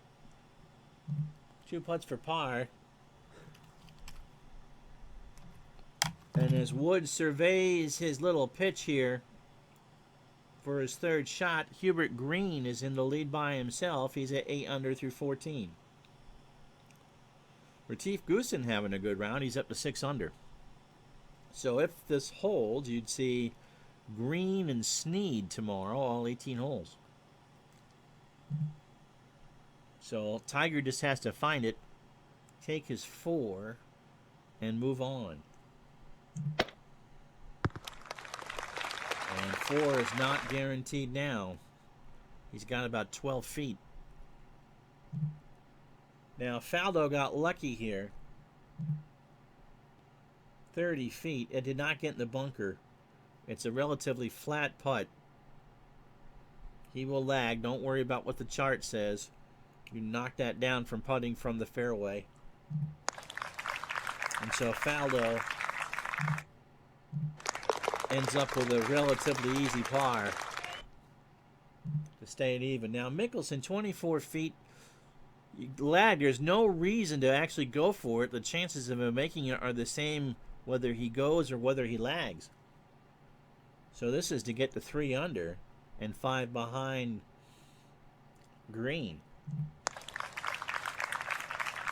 2 putts for par. And as Woods surveys his little pitch here for his 3rd shot, Hubert Green is in the lead by himself. He's at 8 under through 14. Retief Goosen having a good round. He's up to 6 under. So if this holds, you'd see Green and Snead tomorrow, all 18 holes. So Tiger just has to find it, take his 4, and move on. And 4 is not guaranteed now. He's got about 12 feet. Now, Faldo got lucky here. 30 feet. It did not get in the bunker. It's a relatively flat putt. He will lag. Don't worry about what the chart says. You knock that down from putting from the fairway. And so Faldo ends up with a relatively easy par to stay it even. Now, Mickelson, 24 feet. Lag, there's no reason to actually go for it. The chances of him making it are the same whether he goes or whether he lags. So this is to get to 3 under and 5 behind Green.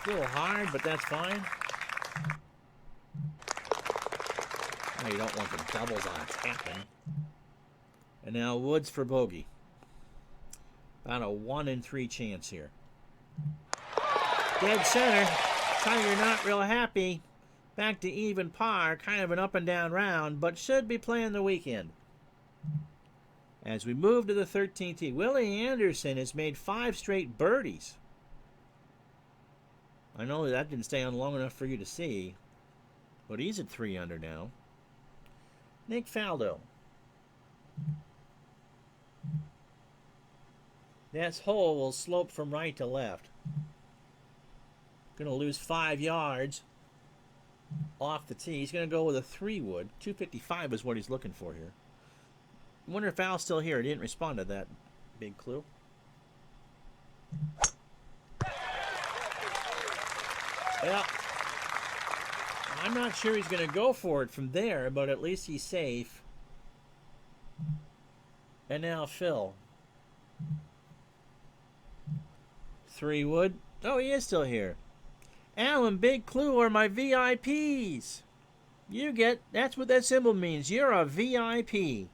A little hard, but that's fine. Oh, you don't want the doubles on tapping. And now Woods for bogey. About a 1 in 3 chance here. Dead center. Tiger not real happy. Back to even par. Kind of an up and down round, but should be playing the weekend. As we move to the 13th tee, Willie Anderson has made 5 straight birdies. I know that didn't stay on long enough for you to see, but he's at 3 under now. Nick Faldo. That hole will slope from right to left. Going to lose 5 yards off the tee. He's going to go with a 3-wood. 255 is what he's looking for here. I wonder if Al's still here. He didn't respond to that big clue. Well, I'm not sure he's going to go for it from there, but at least he's safe. And now Phil. 3-wood. Oh, he is still here. Alan, big clue are my VIPs. You get, that's what that symbol means. You're a VIP.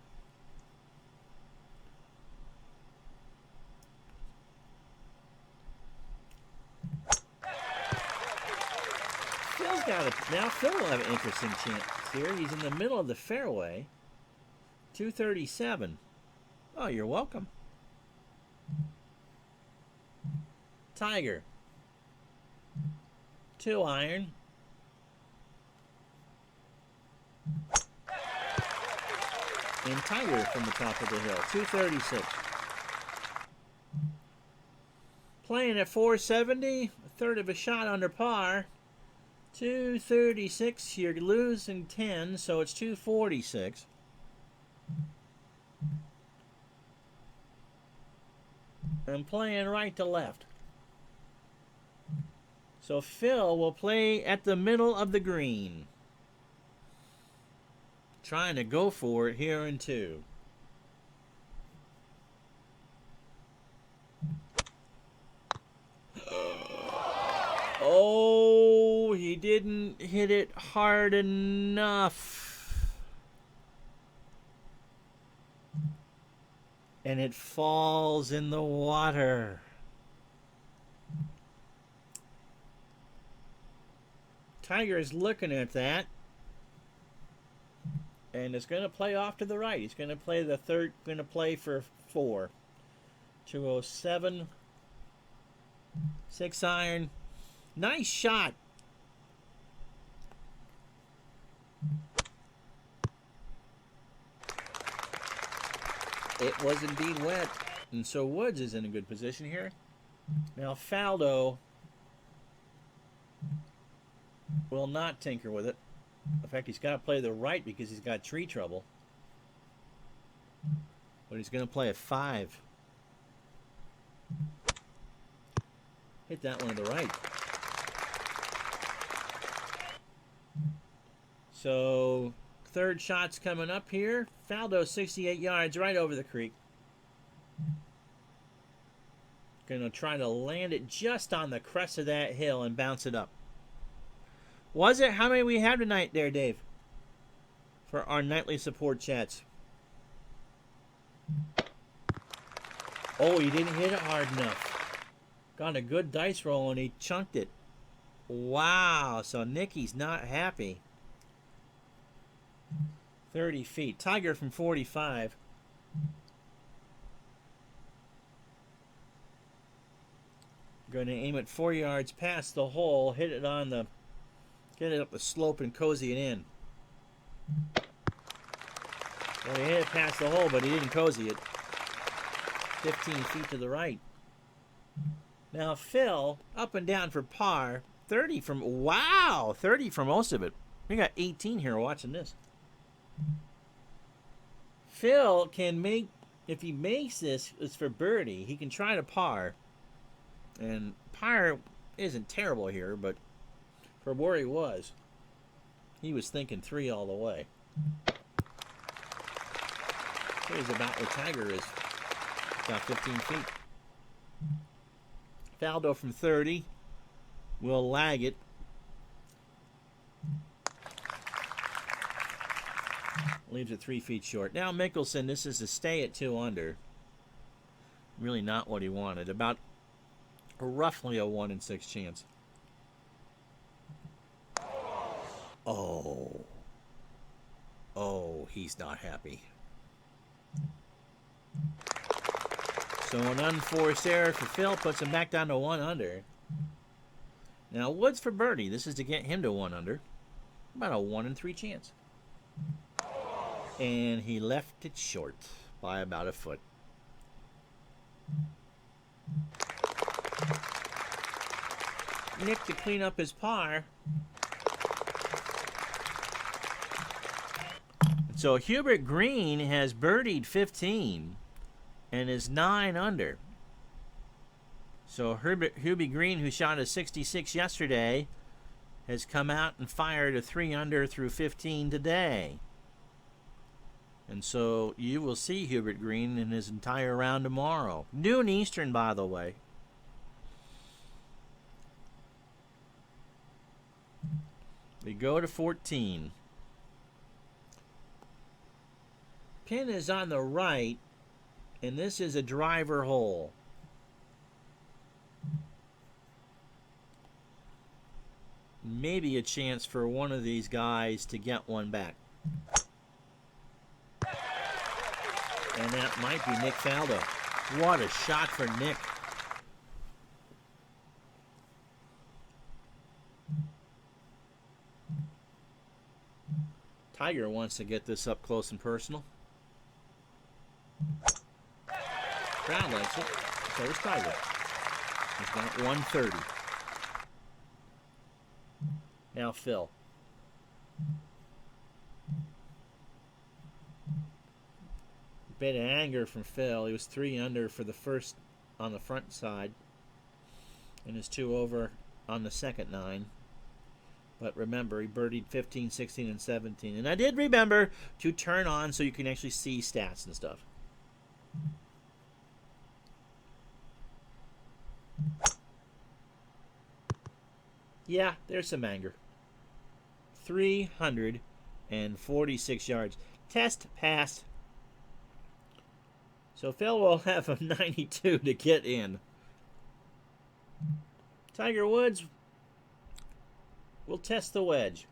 Phil's got it. Now Phil will have an interesting chance here. He's in the middle of the fairway. 237. Oh, you're welcome. Tiger. 2 iron. And Tiger from the top of the hill. 236. Playing at 470. A third of a shot under par. 236. You're losing 10, so it's 246. I'm playing right to left. So Phil will play at the middle of the green. Trying to go for it here in 2. Oh, he didn't hit it hard enough. And it falls in the water. Tiger is looking at that. And is going to play off to the right. He's going to play the third, going to play for 4. 207. 6 iron. Nice shot. It was indeed wet. And so Woods is in a good position here. Now Faldo will not tinker with it. In fact, he's got to play the right because he's got tree trouble. But he's going to play a 5. Hit that one to the right. So, third shot's coming up here. Faldo, 68 yards, right over the creek. Gonna try to land it just on the crest of that hill and bounce it up. Was it? How many we have tonight there, Dave? For our nightly support chats. Oh, he didn't hit it hard enough. Got a good dice roll and he chunked it. Wow, so Nicky's not happy. 30 feet. Tiger from 45. Going to aim it 4 yards past the hole, hit it on the, get it up the slope and cozy it in. Well, he hit it past the hole, but he didn't cozy it. 15 feet to the right. Now Phil, up and down for par. 30 from, wow, 30 for most of it. We got 18 here watching this. Phil can make, if he makes this, it's for birdie. He can try to par. And par isn't terrible here, but for where he was thinking 3 all the way. Here's about where Tiger is. About 15 feet. Faldo from 30 will lag it. Leaves it 3 feet short. Now Mickelson, this is a stay at 2 under. Really not what he wanted. About roughly a 1 in 6 chance. Oh, he's not happy. So an unforced error for Phil puts him back down to 1 under. Now Woods for birdie. This is to get him to 1 under. About a 1 in 3 chance. And he left it short by about a foot. Nick to clean up his par. So Hubert Green has birdied 15 and is 9 under. So Hubie Green, who shot a 66 yesterday, has come out and fired a 3 under through 15 today. And so you will see Hubert Green in his entire round tomorrow. Noon Eastern, by the way. We go to 14. Pin is on the right, and this is a driver hole. Maybe a chance for one of these guys to get one back. And that might be Nick Faldo. What a shot for Nick. Tiger wants to get this up close and personal. Crowd likes it. So does Tiger. He's got 130. Now Phil. Bit of anger from Phil. He was 3 under for the first on the front side. And is 2 over on the second 9. But remember, he birdied 15, 16, and 17. And I did remember to turn on so you can actually see stats and stuff. Yeah, there's some anger. 346 yards. Test passed. So Phil will have a 92 to get in. Tiger Woods will test the wedge.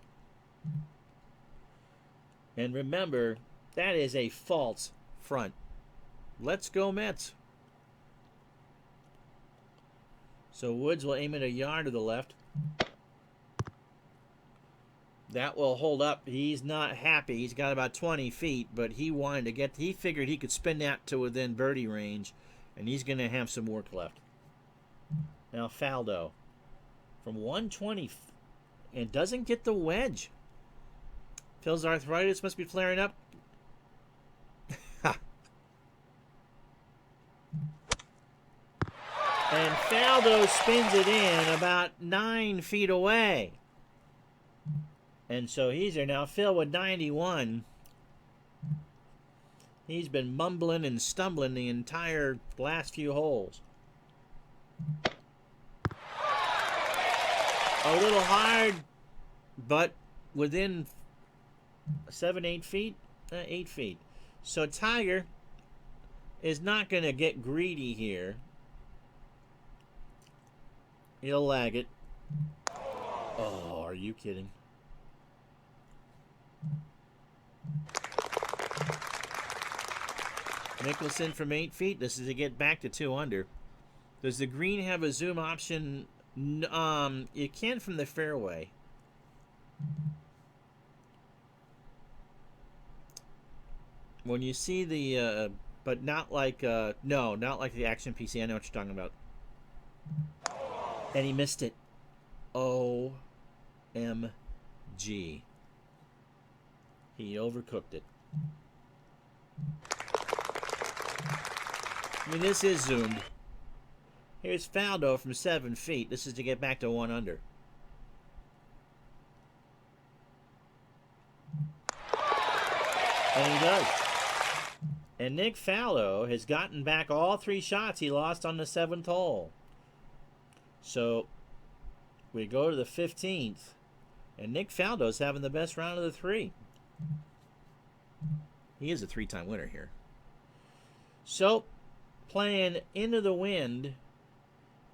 And remember, that is a false front. Let's go Mets. So Woods will aim it a yard to the left. That will hold up. He's not happy. He's got about 20 feet, but he wanted to get, he figured he could spin that to within birdie range, and he's going to have some work left. Now Faldo from 120 and doesn't get the wedge. Phil's arthritis must be flaring up. Faldo spins it in about 9 feet away. And so he's there now. Phil with 91. He's been mumbling and stumbling the entire last few holes. A little hard, but within 7, 8 feet? 8 feet. So Tiger is not going to get greedy here. He'll lag it. Oh, are you kidding? Mickelson from 8 feet. This is to get back to 2 under. Does the green have a zoom option? You can from the fairway. When you see the, but not like, no, not like the Action PC. I know what you're talking about. And he missed it. OMG. He overcooked it. I mean, this is zoomed. Here's Faldo from 7 feet. This is to get back to 1 under. And he does. And Nick Faldo has gotten back all 3 shots he lost on the 7th hole. So we go to the 15th, and Nick Faldo's having the best round of the 3. He is a 3-time winner here. So, playing into the wind,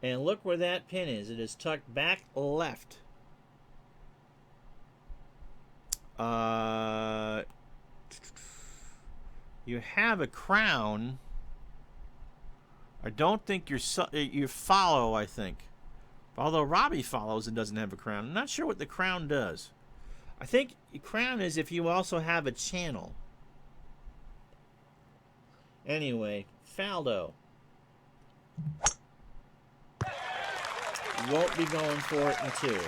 and look where that pin is. It is tucked back left. You have a crown. I don't think you follow, I think. Although Robbie follows and doesn't have a crown. I'm not sure what the crown does. I think the crown is if you also have a channel. Anyway, Faldo won't be going for it in 2.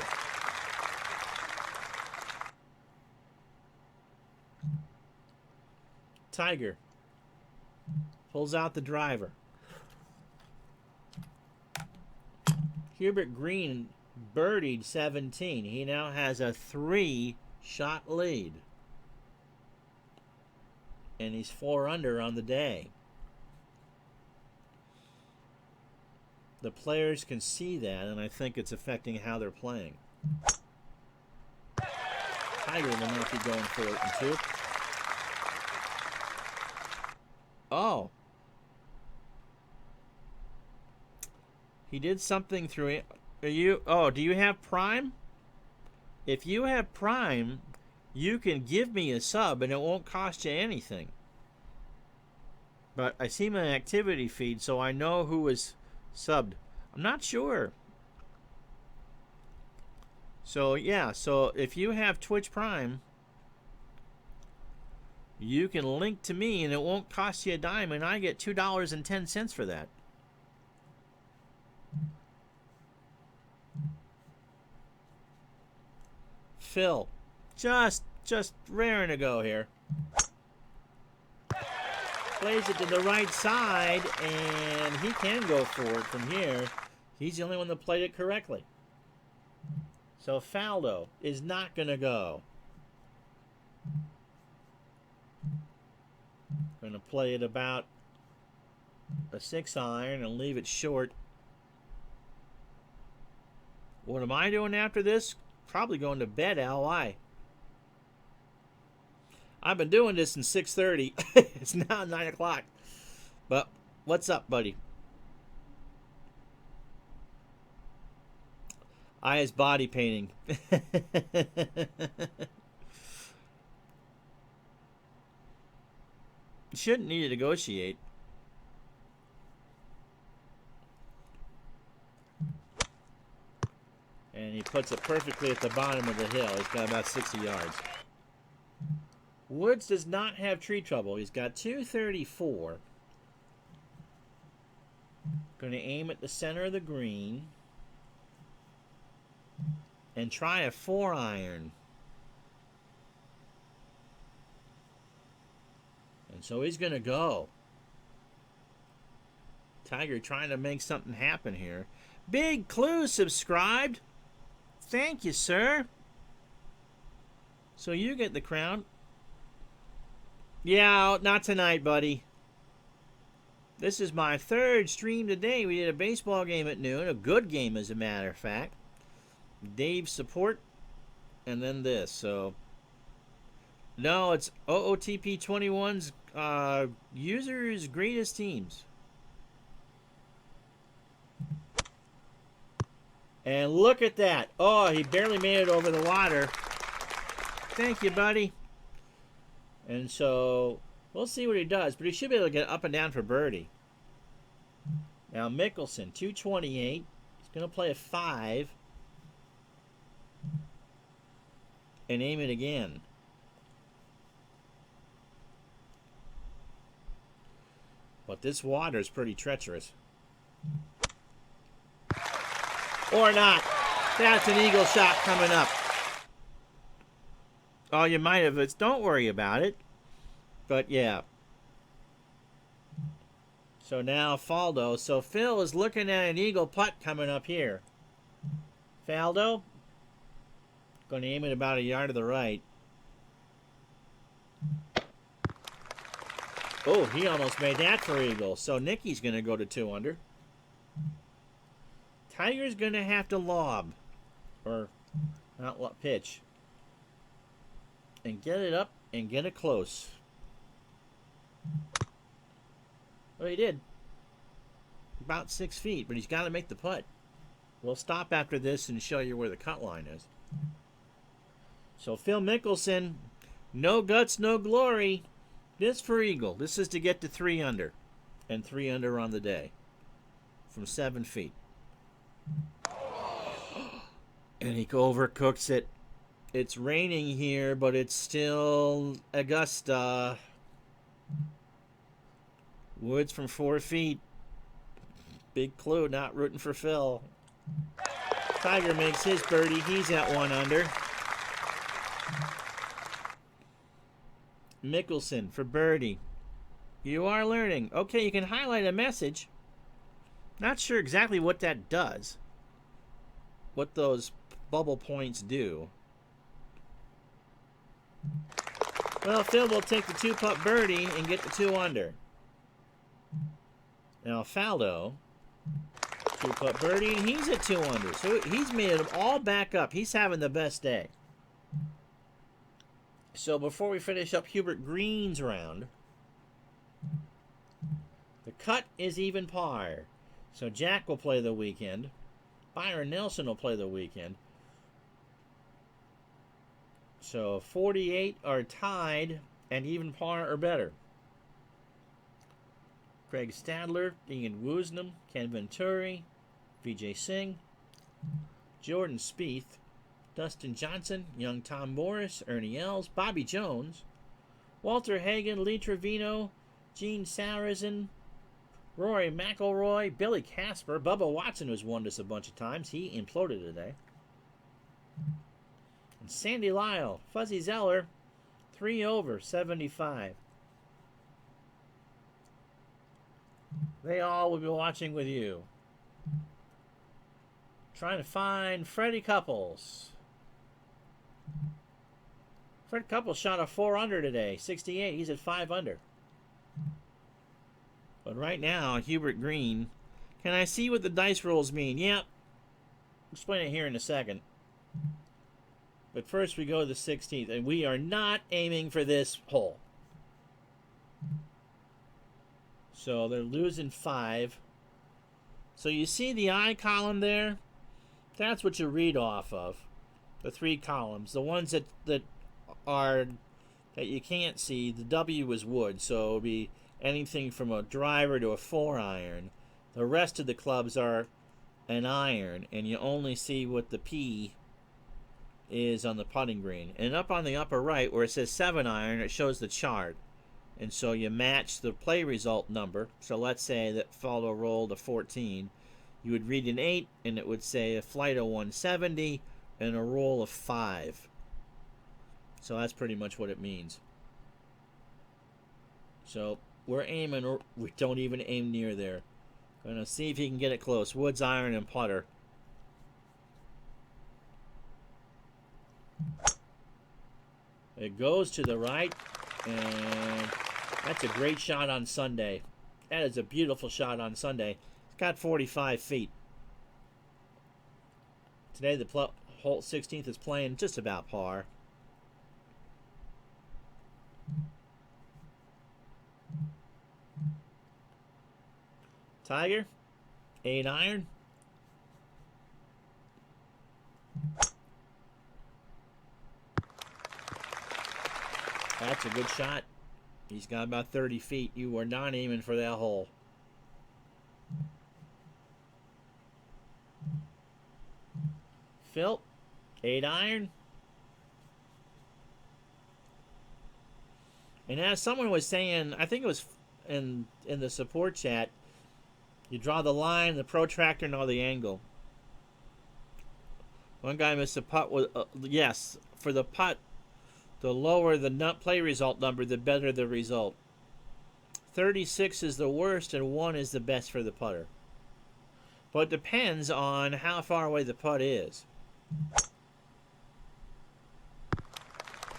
Tiger pulls out the driver. Hubert Green birdied 17. He now has a 3-shot lead. And he's 4 under on the day. The players can see that, and I think it's affecting how they're playing. Tiger will not be going for it in 2. Oh. He did something through it. Do you have Prime? If you have Prime, you can give me a sub and it won't cost you anything. But I see my activity feed, so I know who is subbed. I'm not sure. So, yeah. So, if you have Twitch Prime, you can link to me and it won't cost you a dime, and I get $2.10 for that. Phil, just raring to go here. Plays it to the right side, and he can go for it from here. He's the only one that played it correctly. So Faldo is not going to go. Going to play it about a 6-iron and leave it short. What am I doing after this? Probably going to bed, L.I. I've been doing this since 6:30. It's now 9 o'clock. But what's up, buddy? I is body painting. Shouldn't need to negotiate. And he puts it perfectly at the bottom of the hill. He's got about 60 yards. Woods does not have tree trouble. He's got 234. Going to aim at the center of the green. And try a 4-iron. And so he's going to go. Tiger trying to make something happen here. Big Clue subscribed. Thank you, sir. So you get the crown. Yeah, not tonight, buddy. This is my third stream today. We did a baseball game at noon. A good game, as a matter of fact. Dave's support. And then this. So, no, it's OOTP 21's users' greatest teams. And look at that. Oh, he barely made it over the water. Thank you, buddy. And so, we'll see what he does. But he should be able to get up and down for birdie. Now, Mickelson, 228. He's going to play a 5. And aim it again. But this water is pretty treacherous. Or not. That's an eagle shot coming up. Oh, you might have. Don't worry about it. But yeah. So now Faldo. So Phil is looking at an eagle putt coming up here. Faldo. Going to aim it about a yard to the right. Oh, he almost made that for eagle. So Nicky's going to go to 2 under. Tiger's going to have to lob. Or not pitch. And get it up and get it close. Well, he did. About 6 feet, but he's got to make the putt. We'll stop after this and show you where the cut line is. So Phil Mickelson, no guts, no glory. This for eagle. This is to get to 3 under. And 3 under on the day. From 7 feet. And he overcooks it. It's raining here, but it's still Augusta. Woods from 4 feet. Big Clue, not rooting for Phil. Tiger makes his birdie. He's at 1 under. Mickelson for birdie. You are learning. Okay, you can highlight a message. Not sure exactly what that does. What those bubble points do. Well, Phil will take the 2-putt birdie and get the 2 under. Now Faldo, 2-putt birdie, and he's at 2 under. So he's made it all back up. He's having the best day. So before we finish up Hubert Green's round, the cut is even par. So Jack will play the weekend. Byron Nelson will play the weekend. So 48 are tied and even par or better. Craig Stadler, Ian Woosnam, Ken Venturi, Vijay Singh, Jordan Spieth, Dustin Johnson, young Tom Morris, Ernie Els, Bobby Jones, Walter Hagen, Lee Trevino, Gene Sarazen, Rory McIlroy, Billy Casper, Bubba Watson, who's won this a bunch of times. He imploded today. And Sandy Lyle, Fuzzy Zeller, 3 over, 75. They all will be watching with you. Trying to find Freddie Couples. Fred Couples shot a 4 under today, 68. He's at 5 under. But right now, Hubert Green. Can I see what the dice rolls mean? Yep. I'll explain it here in a second. But first we go to the 16th, and we are not aiming for this hole. So they're losing 5. So you see the I column there? That's what you read off of. The 3 columns. The ones that you can't see, the W is wood, so it'll be anything from a driver to a 4-iron. The rest of the clubs are an iron, and you only see what the P is on the putting green. And up on the upper right, where it says 7-iron, it shows the chart. And so you match the play result number. So let's say that Faldo rolled a 14. You would read an 8, and it would say a flight of 170 and a roll of 5. So that's pretty much what it means. So we're aiming, or we don't even aim near there. Gonna see if he can get it close. Woods, iron, and putter. It goes to the right, and that's a great shot on Sunday. That is a beautiful shot on Sunday. It's got 45 feet. Today the hole 16th is playing just about par. Tiger, 8 iron. That's a good shot. He's got about 30 feet. You are not aiming for that hole. Phil, 8 iron. And as someone was saying, I think it was in the support chat, you draw the line, the protractor, and all the angle. One guy missed a putt with, yes, for the putt, the lower the play result number, the better the result. 36 is the worst, and 1 is the best for the putter. But it depends on how far away the putt is.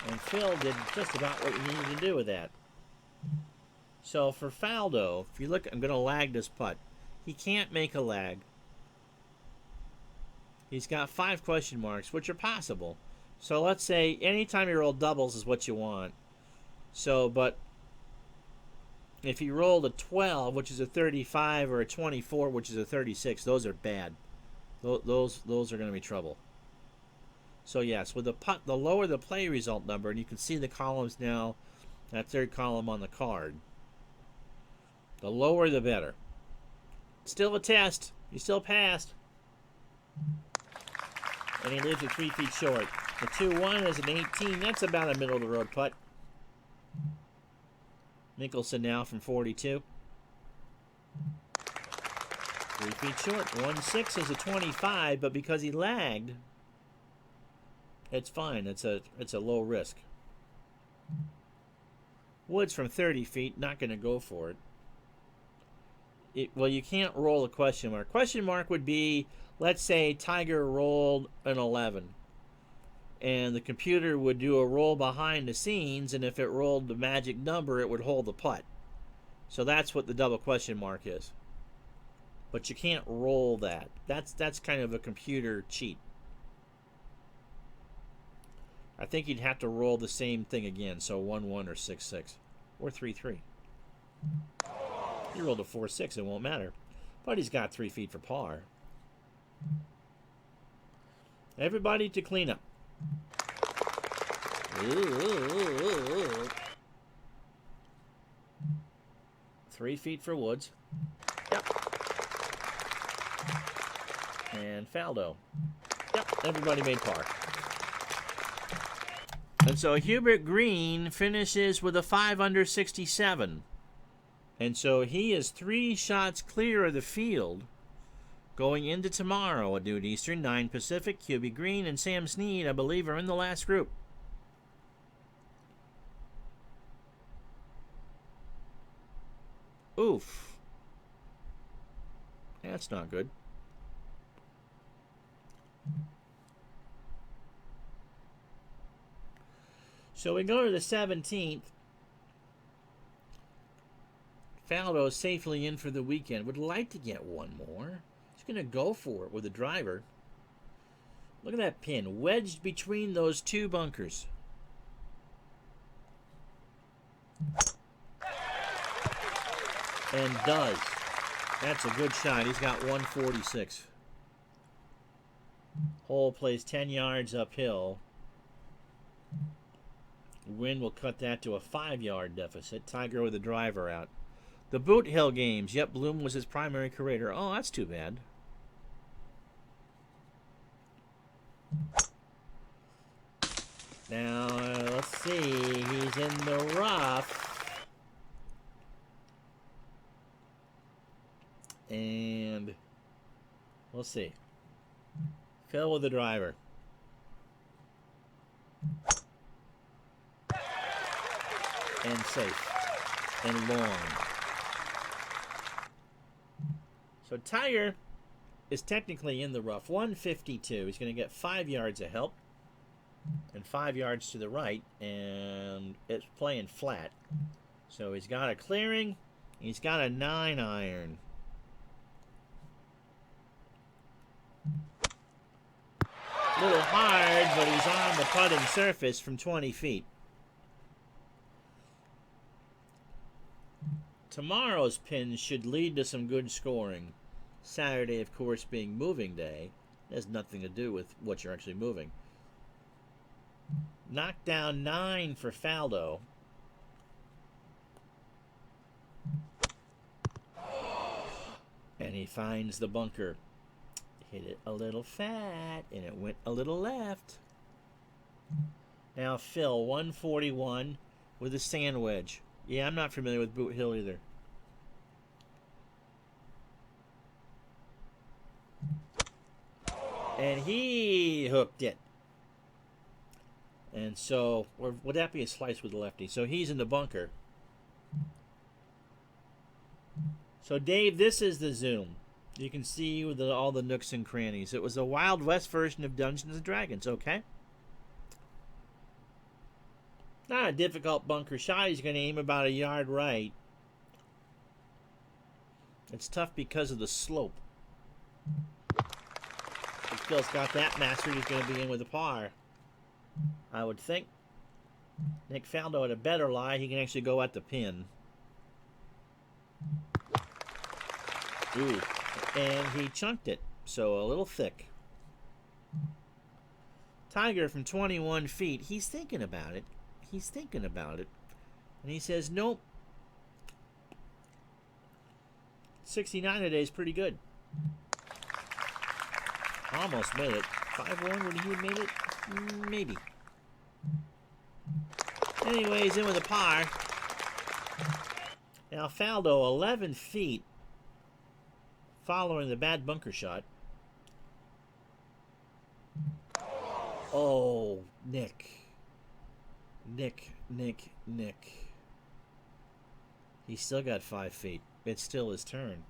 And Phil did just about what you needed to do with that. So for Faldo, if you look, I'm going to lag this putt. He can't make a lag. He's got 5 question marks, which are possible. So let's say anytime you roll doubles is what you want. So, but if you rolled a 12, which is a 35, or a 24, which is a 36, those are bad. Those are going to be trouble. So yes, with the putt, the lower the play result number, and you can see the columns now, that third column on the card. The lower the better. Still a test. You still passed. And he lives at 3 feet short. The 2-1 is an 18. That's about a middle-of-the-road putt. Nicholson now from 42. 3 feet short. 1-6 is a 25, but because he lagged, it's fine. It's a low risk. Woods from 30 feet, not going to go for it. Well, you can't roll a question mark. Question mark would be, let's say Tiger rolled an 11. And the computer would do a roll behind the scenes, and if it rolled the magic number, it would hold the putt. So that's what the double question mark is. But you can't roll that. That's kind of a computer cheat. I think you'd have to roll the same thing again, so 1-1 or 6-6 or 3-3. You rolled a 4-6, it won't matter. But he's got 3 feet for par. Everybody to clean up. 3 feet for Woods. Yep. And Faldo. Yep, everybody made par. And so Hubert Green finishes with a 5 under 67. And so he is 3 shots clear of the field going into tomorrow at noon Eastern, 9 Pacific. Hubie Green and Sam Snead, I believe, are in the last group. Oof. That's not good. So we go to the 17th. Faldo safely in for the weekend. Would like to get one more. He's going to go for it with a driver. Look at that pin. Wedged between those 2 bunkers. And does. That's a good shot. He's got 146. Hole plays 10 yards uphill. Wind will cut that to a 5-yard deficit. Tiger with the driver out. The Boot Hill games. Yep, Bloom was his primary curator. Oh, that's too bad. Now, let's see. He's in the rough. And we'll see. Phil with the driver. And safe. And long. So Tiger is technically in the rough. 152. He's going to get 5 yards of help and 5 yards to the right, and it's playing flat. So he's got a clearing. He's got a 9-iron. A little hard, but he's on the putting surface from 20 feet. Tomorrow's pins should lead to some good scoring. Saturday, of course, being moving day, has nothing to do with what you're actually moving. Knocked down 9 for Faldo. And he finds the bunker. Hit it a little fat, and it went a little left. Now Phil, 141 with a sand wedge. Yeah, I'm not familiar with Boot Hill either. And he hooked it. And so, or would that be a slice with the lefty? So he's in the bunker. So Dave, this is the zoom. You can see with all the nooks and crannies. It was a Wild West version of Dungeons and Dragons, okay? Not a difficult bunker shot. He's going to aim about a yard right. It's tough because of the slope. If Phil's got that mastered, he's going to be in with a par. I would think. Nick Faldo had a better lie. He can actually go at the pin. Ooh. And he chunked it, so a little thick. Tiger from 21 feet, he's thinking about it. He's thinking about it. And he says, nope. 69 today is pretty good. Almost made it. 5-1, would he have made it? Maybe. Anyway, he's in with a par. Now Faldo, 11 feet. Following the bad bunker shot. Oh, Nick. He's still got 5 feet. It's still his turn.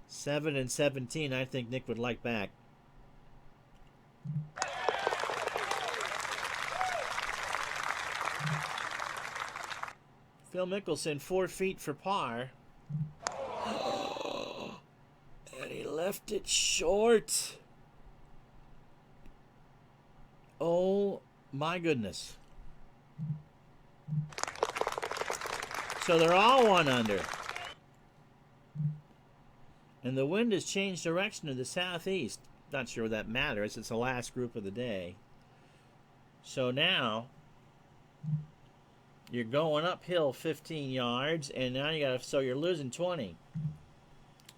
7 and 17, I think Nick would like back. Phil Mickelson, 4 feet for par. And he left it short. Oh my goodness. So they're all 1 under. And the wind has changed direction to the southeast. Not sure that matters. It's the last group of the day. So now you're going uphill 15 yards, and now so you're losing 20.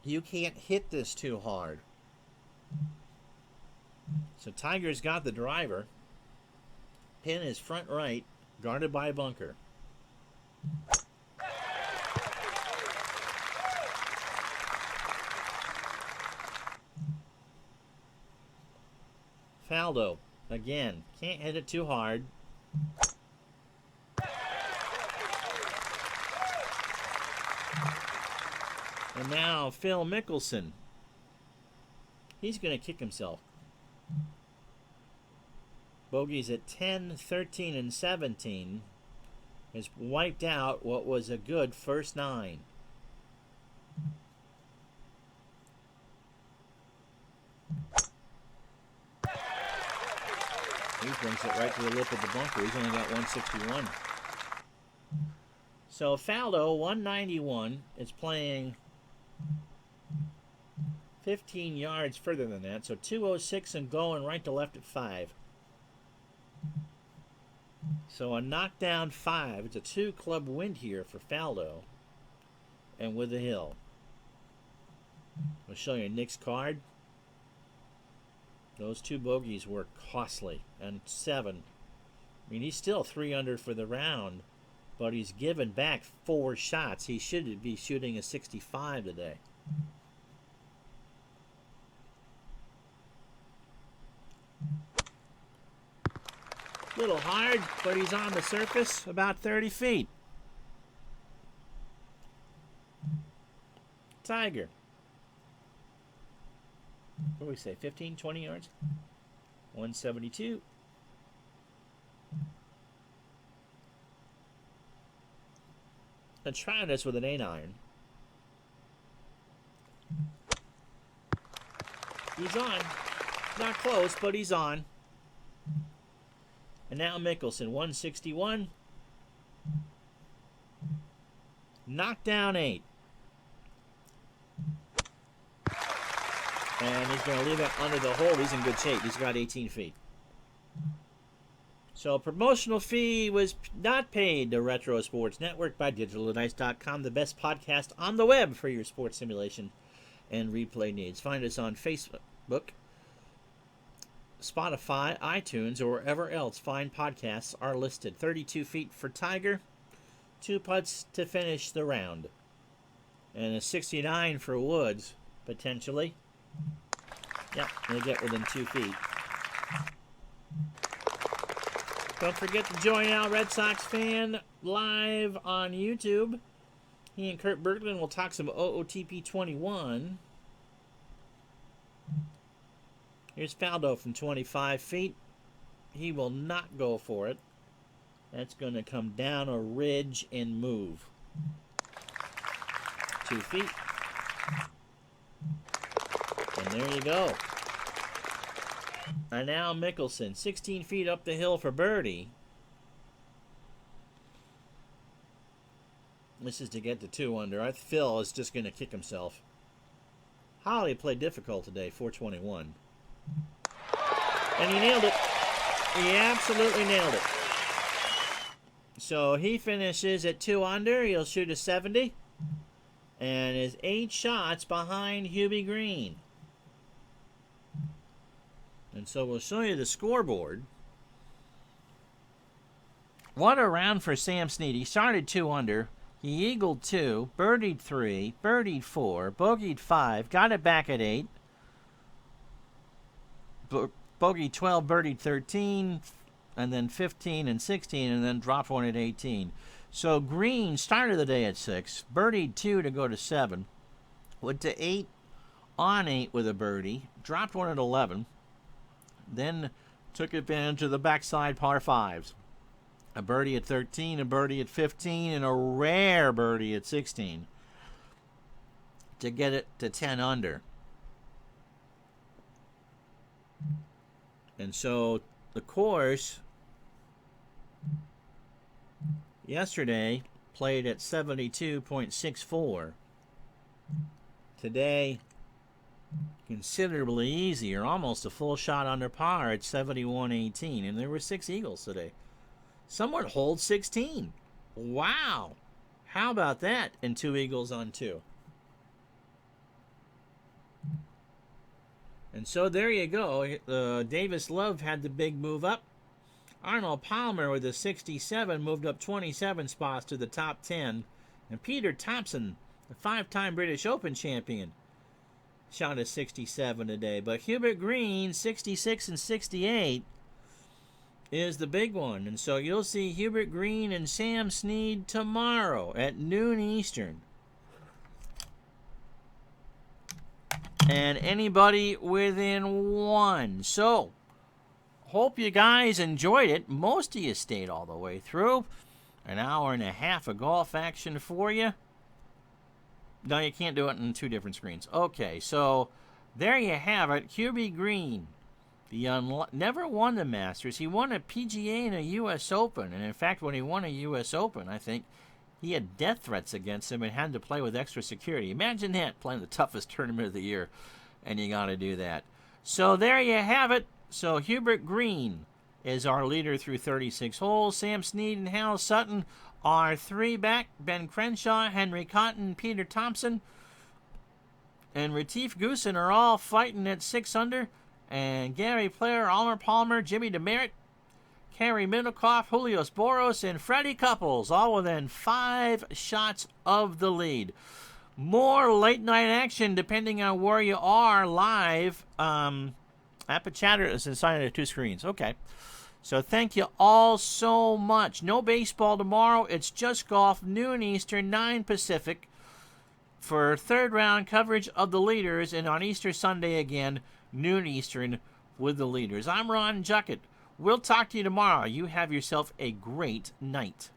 You can't hit this too hard. So Tiger's got the driver. Pin is front right, guarded by a bunker. Faldo, again, can't hit it too hard. And now Phil Mickelson. He's going to kick himself. Bogeys at 10, 13, and 17 has wiped out what was a good first 9. He brings it right to the lip of the bunker. He's only got 161. So Faldo, 191, is playing 15 yards further than that. So 206 and going right to left at 5. So a knockdown 5. It's a 2-club wind here for Faldo. And with the hill. I'll show you Nick's card. Those 2 bogeys were costly. And 7. I mean, he's still 3 under for the round. But he's given back 4 shots. He should be shooting a 65 today. Little hard, but he's on the surface about 30 feet. Tiger. What do we say? 15, 20 yards? 172. And trying this with an 8-iron. He's on. Not close, but he's on. And now Mickelson, 161. Knocked down 8. And he's going to leave it under the hole. He's in good shape. He's got 18 feet. So promotional fee was not paid to Retro Sports Network by DigitalDice.com, the best podcast on the web for your sports simulation and replay needs. Find us on Facebook, Spotify, iTunes, or wherever else fine podcasts are listed. 32 feet for Tiger, 2 putts to finish the round, and a 69 for Woods, potentially. Yep, they get within 2 feet. Don't forget to join Al Red Sox Fan live on YouTube. He and Kurt Berglund will talk some OOTP 21. Here's Faldo from 25 feet. He will not go for it. That's going to come down a ridge and move. 2 feet. And there you go. And now Mickelson, 16 feet up the hill for birdie. This is to get to 2 under. Phil is just going to kick himself. Holly played difficult today, 421. And he nailed it. He absolutely nailed it. So he finishes at 2 under. He'll shoot a 70. And is 8 shots behind Hubie Green. And so we'll show you the scoreboard. What a round for Sam Snead. He started 2 under. He eagled 2, birdied 3, birdied 4, bogeyed 5, got it back at 8. Bogeyed 12, birdied 13, and then 15 and 16, and then dropped 1 at 18. So Green started the day at 6, birdied 2 to go to 7, went to 8 on 8 with a birdie, dropped 1 at 11, then took advantage of the backside par 5s. A birdie at 13, a birdie at 15, and a rare birdie at 16 to get it to 10 under. And so the course yesterday played at 72.64. Today, considerably easier, almost a full shot under par at 71.18. And there were 6 eagles today. Someone holds 16. Wow. How about that? And 2 eagles on 2. And so there you go. Davis Love had the big move up. Arnold Palmer with a 67 moved up 27 spots to the top 10. And Peter Thompson, the 5-time British Open champion, shot a 67 today. But Hubert Green, 66 and 68, is the big one. And so you'll see Hubert Green and Sam Snead tomorrow at noon Eastern. And anybody within 1. So, hope you guys enjoyed it. Most of you stayed all the way through. An hour and a half of golf action for you. No, you can't do it on 2 different screens. Okay, so there you have it. Hubie Green, never won the Masters. He won a PGA and a U.S. Open. And in fact, when he won a U.S. Open, I think he had death threats against him and had to play with extra security. Imagine that, playing the toughest tournament of the year, and you got to do that. So there you have it. So Hubert Green is our leader through 36 holes. Sam Snead and Hal Sutton are 3 back. Ben Crenshaw, Henry Cotton, Peter Thompson, and Retief Goosen are all fighting at 6 under. And Gary Player, Arnold Palmer, Jimmy DeMeritt, Kerry Middlecoff, Julio Boros, and Freddie Couples, all within 5 shots of the lead. More late night action depending on where you are live. Appa Chatter is inside of 2 screens. Okay. So thank you all so much. No baseball tomorrow. It's just golf, noon Eastern, 9 Pacific. for third round coverage of the leaders, and on Easter Sunday again, noon Eastern, with the leaders. I'm Ron Juckett. We'll talk to you tomorrow. You have yourself a great night.